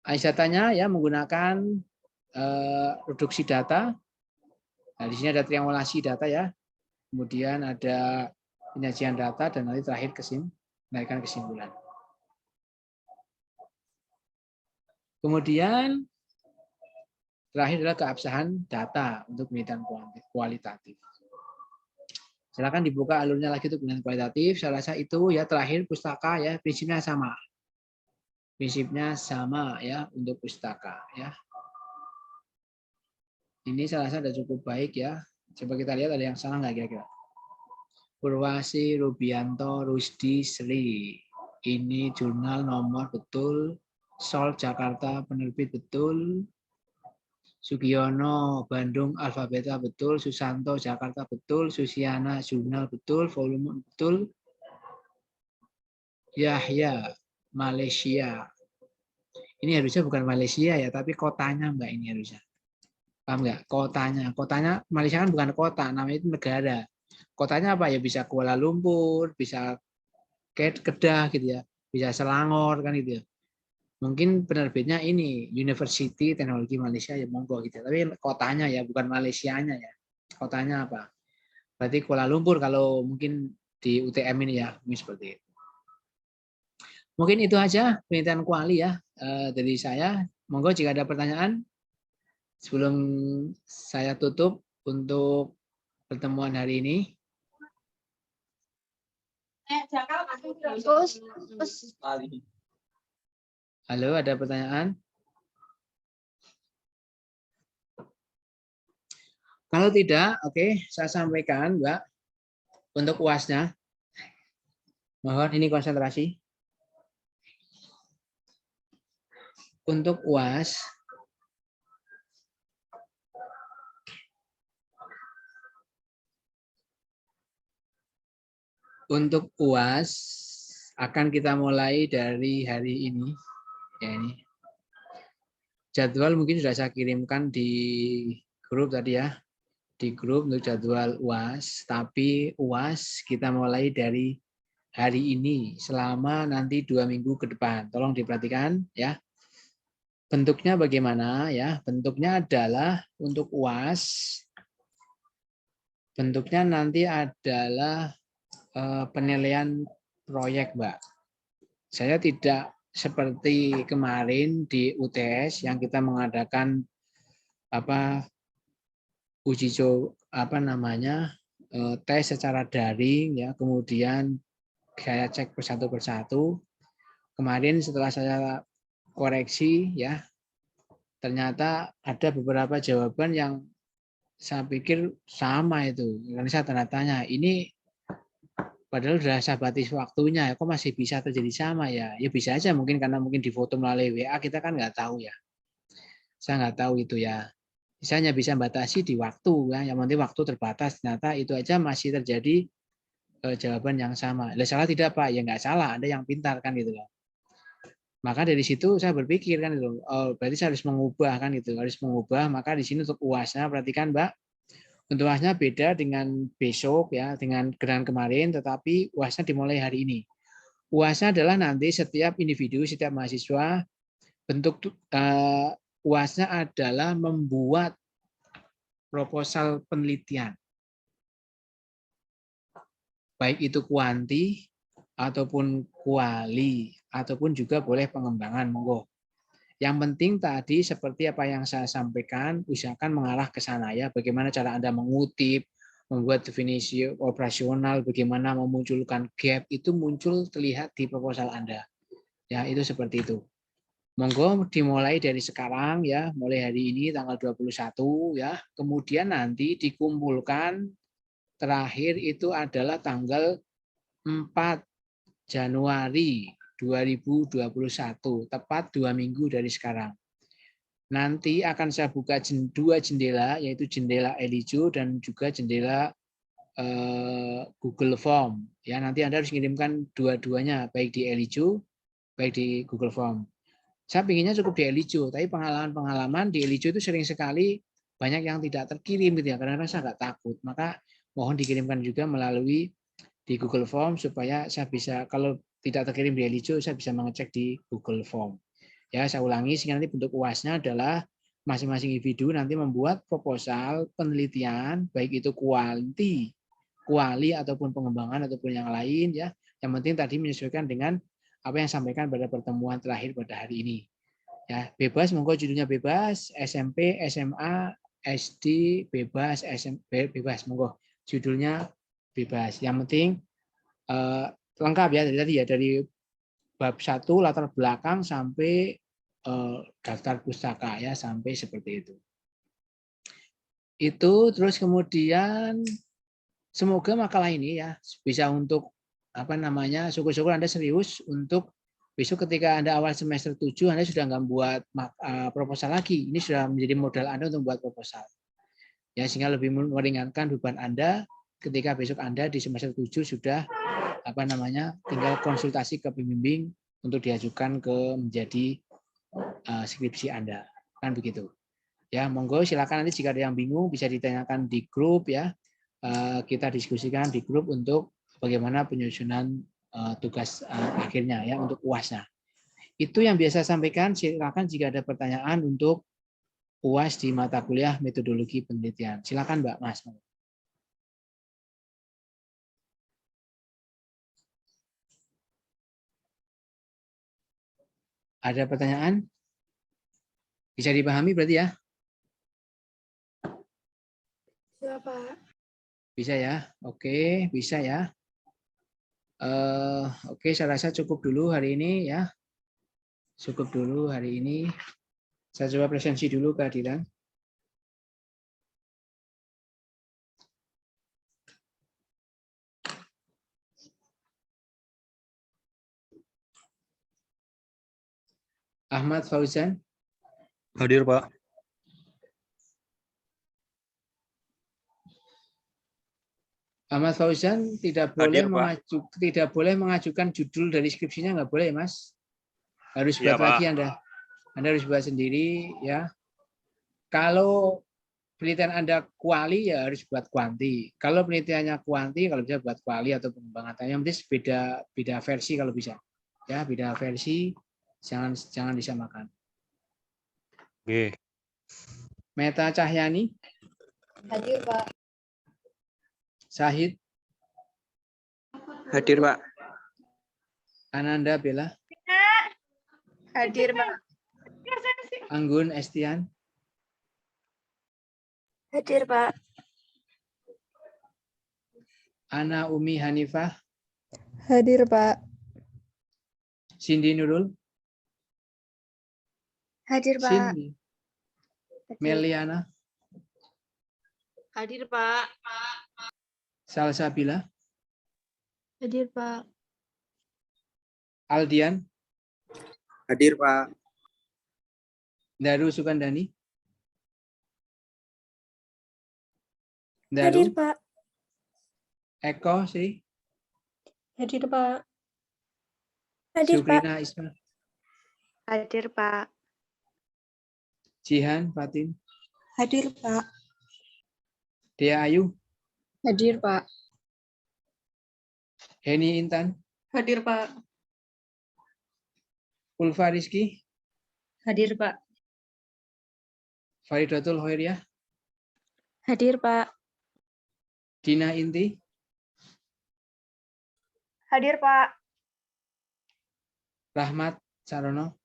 Datanya ya menggunakan reduksi data. Nah, di sini ada triangulasi data ya, kemudian ada penyajian data dan nanti terakhir menaikkan kesimpulan. Kemudian terakhir adalah keabsahan data untuk penelitian kualitatif. Silakan dibuka alurnya lagi untuk penelitian kualitatif. Saya rasa itu ya terakhir pustaka ya, prinsipnya sama. Prinsipnya sama ya untuk pustaka ya. Ini saya rasa sudah cukup baik ya. Coba kita lihat ada yang salah nggak kira-kira. Purwasi, Rubianto, Rusdi, Sri. Ini jurnal nomor betul. Sol Jakarta penerbit betul. Sugiono Bandung Alfabeta betul, Susanto Jakarta betul, Susiana Jurnal betul, volume betul. Yahya Malaysia. Ini harusnya bukan Malaysia ya, tapi kotanya Mbak ini harusnya. Paham nggak? Kotanya Malaysia kan bukan kota, namanya itu negara. Kotanya apa ya? Bisa Kuala Lumpur, bisa Kedah gitu ya, bisa Selangor kan gitu ya. Mungkin penerbitnya ini University Teknologi Malaysia ya monggo gitu. Tapi kotanya ya, bukan Malaysianya ya. Kotanya apa? Berarti Kuala Lumpur kalau mungkin di UTM ini ya, mungkin seperti itu. Mungkin itu aja penelitian kuali ya dari saya. Monggo jika ada pertanyaan sebelum saya tutup untuk pertemuan hari ini. Halo, ada pertanyaan? Kalau tidak, oke, saya sampaikan, Mbak, untuk UAS-nya. Mohon ini konsentrasi. Untuk UAS, akan kita mulai dari hari ini. Ya, ini. Jadwal mungkin sudah saya kirimkan di grup tadi ya. Di grup untuk jadwal UAS, tapi UAS kita mulai dari hari ini selama nanti 2 minggu ke depan. Tolong diperhatikan ya. Bentuknya bagaimana ya? Bentuknya adalah untuk UAS. Bentuknya nanti adalah penilaian proyek, Mbak. Saya tidak seperti kemarin di UTS yang kita mengadakan uji coba tes secara daring ya, kemudian saya cek persatu. Kemarin setelah saya koreksi ya, ternyata ada beberapa jawaban yang saya pikir sama itu. Karena saya tanda tanya, ini padahal sudah saya batas waktunya, kok masih bisa terjadi sama ya? Ya bisa aja mungkin karena mungkin difoto melalui WA, kita kan nggak tahu ya. Saya nggak tahu itu ya. Saya hanya bisa batasi di waktu ya, yang penting waktu terbatas. Ternyata itu aja masih terjadi jawaban yang sama. Lah salah tidak Pak? Ya nggak salah, Anda yang pintar kan gitu loh. Maka dari situ saya berpikir kan gitu, oh, berarti saya harus mengubah kan gitu, harus mengubah. Maka di sini untuk UAS-nya perhatikan Mbak, untuk UAS-nya beda dengan besok ya, dengan gerakan kemarin, tetapi UAS-nya dimulai hari ini. UAS-nya adalah nanti setiap individu, setiap mahasiswa bentuk UAS-nya adalah membuat proposal penelitian. Baik itu kuanti ataupun kuali ataupun juga boleh pengembangan, monggo. Yang penting tadi seperti apa yang saya sampaikan, usahakan mengarah ke sana ya. Bagaimana cara Anda mengutip, membuat definisi operasional, bagaimana memunculkan gap itu muncul terlihat di proposal Anda. Ya, itu seperti itu. Monggo dimulai dari sekarang ya, mulai hari ini tanggal 21 ya. Kemudian nanti dikumpulkan terakhir itu adalah tanggal 4 Januari 2021, tepat 2 minggu dari sekarang. Nanti akan saya buka 2 jendela, yaitu jendela Elijo dan juga jendela Google Form. Ya, nanti Anda harus mengirimkan dua-duanya, baik di Elijo, baik di Google Form. Saya pinginnya cukup di Elijo, tapi pengalaman-pengalaman di Elijo itu sering sekali banyak yang tidak terkirim gitu ya, karena saya nggak takut. Maka mohon dikirimkan juga melalui di Google Form supaya saya bisa, kalau tidak terkirim di Elijo, saya bisa mengecek di Google Form. Ya, saya ulangi, sehingga nanti bentuk UAS-nya adalah masing-masing individu nanti membuat proposal penelitian, baik itu kuali ataupun pengembangan ataupun yang lain ya. Yang penting tadi menyesuaikan dengan apa yang sampaikan pada pertemuan terakhir pada hari ini. Ya, bebas, monggo judulnya bebas, SMP, SMA, SD, bebas, SMP, bebas, monggo. Judulnya bebas. Yang penting lengkap ya tadi ya, dari bab 1 latar belakang sampai daftar pustaka ya, sampai seperti itu. Itu terus kemudian semoga makalah ini ya bisa untuk syukur-syukur Anda serius untuk besok ketika Anda awal semester 7 Anda sudah nggak buat proposal lagi. Ini sudah menjadi modal Anda untuk buat proposal. Ya, sehingga lebih meringankan beban Anda ketika besok Anda di semester 7 sudah tinggal konsultasi ke pembimbing untuk diajukan ke menjadi skripsi Anda. Kan begitu. Ya, monggo silakan nanti jika ada yang bingung bisa ditanyakan di grup ya. Kita diskusikan di grup untuk bagaimana penyusunan tugas akhirnya ya untuk UAS-nya. Itu yang biasa sampaikan. Silakan jika ada pertanyaan untuk UAS di mata kuliah metodologi penelitian. Silakan Mbak Mas. Ada pertanyaan? Bisa dipahami berarti ya? Iya, Pak. Bisa ya? Oke, bisa ya. Oke, saya rasa cukup dulu hari ini ya. Cukup dulu hari ini. Saya coba presensi dulu kehadiran. Ahmad Fauzan. Hadir, Pak. Ahmad Fauzan tidak Hadir, boleh Pak. tidak boleh mengajukan judul dari skripsinya, nggak boleh, Mas. Harus Iya, buat lagi Pak. Anda harus buat sendiri ya. Kalau penelitian Anda kuali ya harus buat kuanti. Kalau penelitiannya kuanti, kalau bisa buat kuali atau pengembangan tanya, beda versi kalau bisa. Ya, beda versi, jangan disamakan. Oke. Meta Cahyani. Hadir, Pak. Syahid. Hadir, Pak. Ananda Bella. Hadir, Pak. Anggun Estian. Hadir, Pak. Ana Umi Hanifah. Hadir, Pak. Cindy Nurul. Hadir, Pak. Cindy. Meliana. Hadir, Pak. Salsabila. Hadir, Pak. Aldian. Hadir, Pak. Daru Sukandani. Daru. Hadir, Pak. Eko Sri. Hadir, Pak. Hadir, Pak. Sukrina Isma. Hadir, Pak. Jihan Fatin. Hadir, Pak. Dea Ayu. Hadir, Pak. Heni Intan. Hadir, Pak. Ulfa Rizky. Hadir, Pak. Faridatul Hoiriah. Hadir, Pak. Dina Inti. Hadir, Pak. Rahmat Sarono.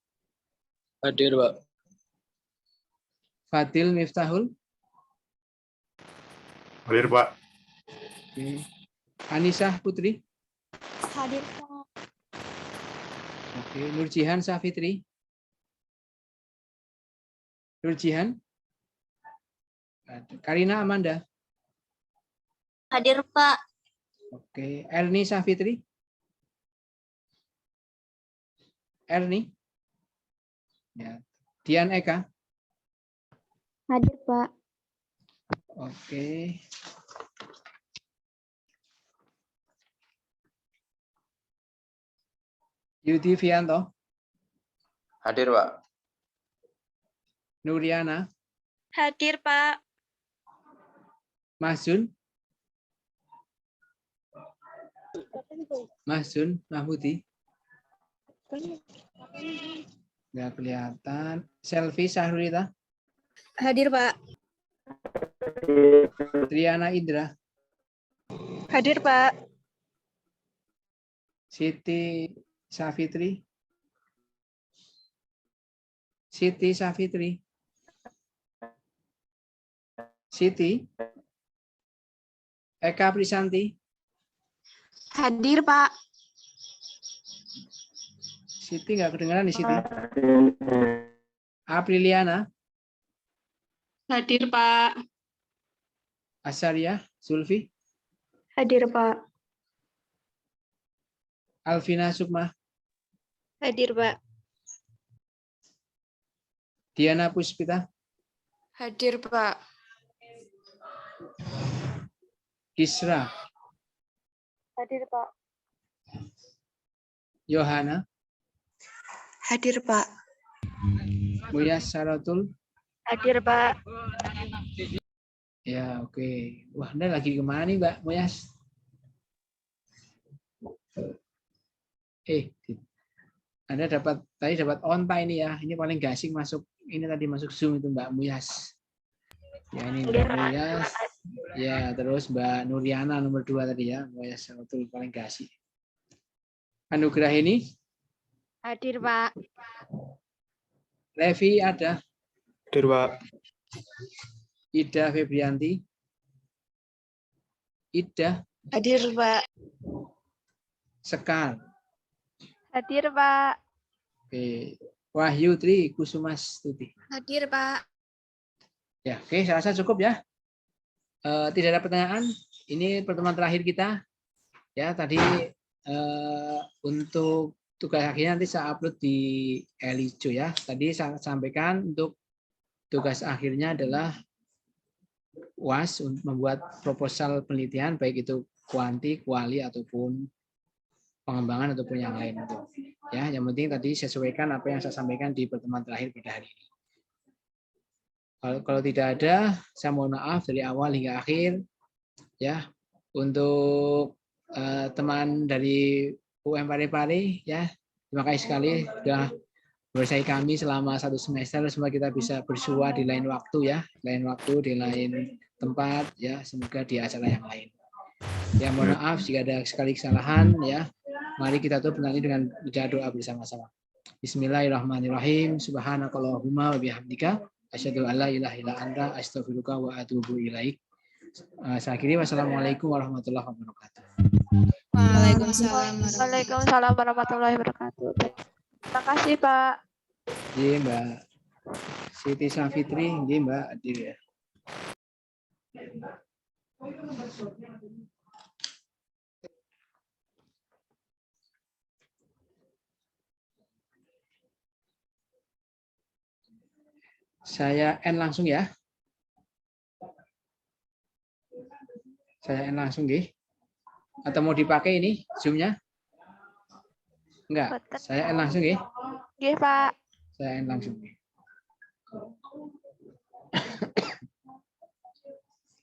Hadir, Pak. Fadil Miftahul. Hadir, Pak. Oke. Anisah Putri. Hadir, Pak. Oke. Nurjihan Safitri. Nurjihan. Karina Amanda. Hadir, Pak. Oke. Erni Safitri. Erni. Ya. Dian Eka. Hadir, Pak. Oke. Yudi Fianto. Hadir, Pak. Nuriana. Hadir, Pak. Mahzun. Mahzun Mahmudi. Nggak kelihatan. Selfie Sahrulita. Hadir, Pak. Triana Indra. Hadir, Pak. Siti Safitri. Siti Safitri. Siti. Eka Prisanti. Hadir, Pak. Siti nggak kedengaran di Siti. Apriliana. Hadir, Pak. Asaria Zulfi. Hadir, Pak. Alvina Sukma. Hadir, Pak. Diana Puspita. Hadir, Pak. Kisra. Hadir, Pak. Yohana. Hadir, Pak. Muyas Saratul. Hadir, Pak. Ya, oke. Wah, Anda lagi kemana nih, Mbak Muyas? Anda tadi dapat onta ini ya. Ini paling gak asik masuk ini tadi masuk Zoom itu Mbak Muyas. Ya ini Mbak Muyas. Ya terus Mbak Nuriana nomor 2 tadi ya. Muyas itu paling gak asik. Anugerah ini Hadir, Pak. Levi ada. Hadir, Pak. Ida Febrianti. Ida. Hadir, Pak. Sekar. Hadir, Pak. Oke. Wahyu Tri Kusumastuti. Hadir, Pak. Ya, oke, saya rasa cukup ya. Tidak ada pertanyaan. Ini pertemuan terakhir kita. Ya, tadi untuk tugas akhirnya nanti saya upload di Elijo ya. Tadi saya sampaikan untuk tugas akhirnya adalah UAS untuk membuat proposal penelitian baik itu kuanti, kuali ataupun pengembangan ataupun yang lain itu. Ya, yang penting tadi sesuaikan apa yang saya sampaikan di pertemuan terakhir pada hari ini. Kalau tidak ada, saya mohon maaf dari awal hingga akhir. Ya, untuk teman dari UM Parepare, ya, terima kasih sekali sudah bersama kami selama 1 semester. Semoga kita bisa bersua di lain waktu ya, lain waktu di lain tempat ya. Semoga di acara yang lain. Ya, mohon maaf jika ada sekali kesalahan ya. Mari kita tutup nanti dengan doa bersama-sama. Bismillahirrahmanirrahim. Subhanakallahumma wa bihamdika asyhadu an la ilaha illa anta astaghfiruka wa atubu ilaik. Saya akhiri wassalamualaikum warahmatullahi wabarakatuh. Waalaikumsalam. Waalaikumsalam warahmatullahi wabarakatuh. Terima kasih, Pak. Iya, Mbak Siti Safitri, iya Mbak hadir ya. Saya end langsung ya. Saya end langsung nggih. Atau mau dipakai ini Zoom-nya? Enggak, saya end langsung nggih. Nggih, Pak. Saya end langsung.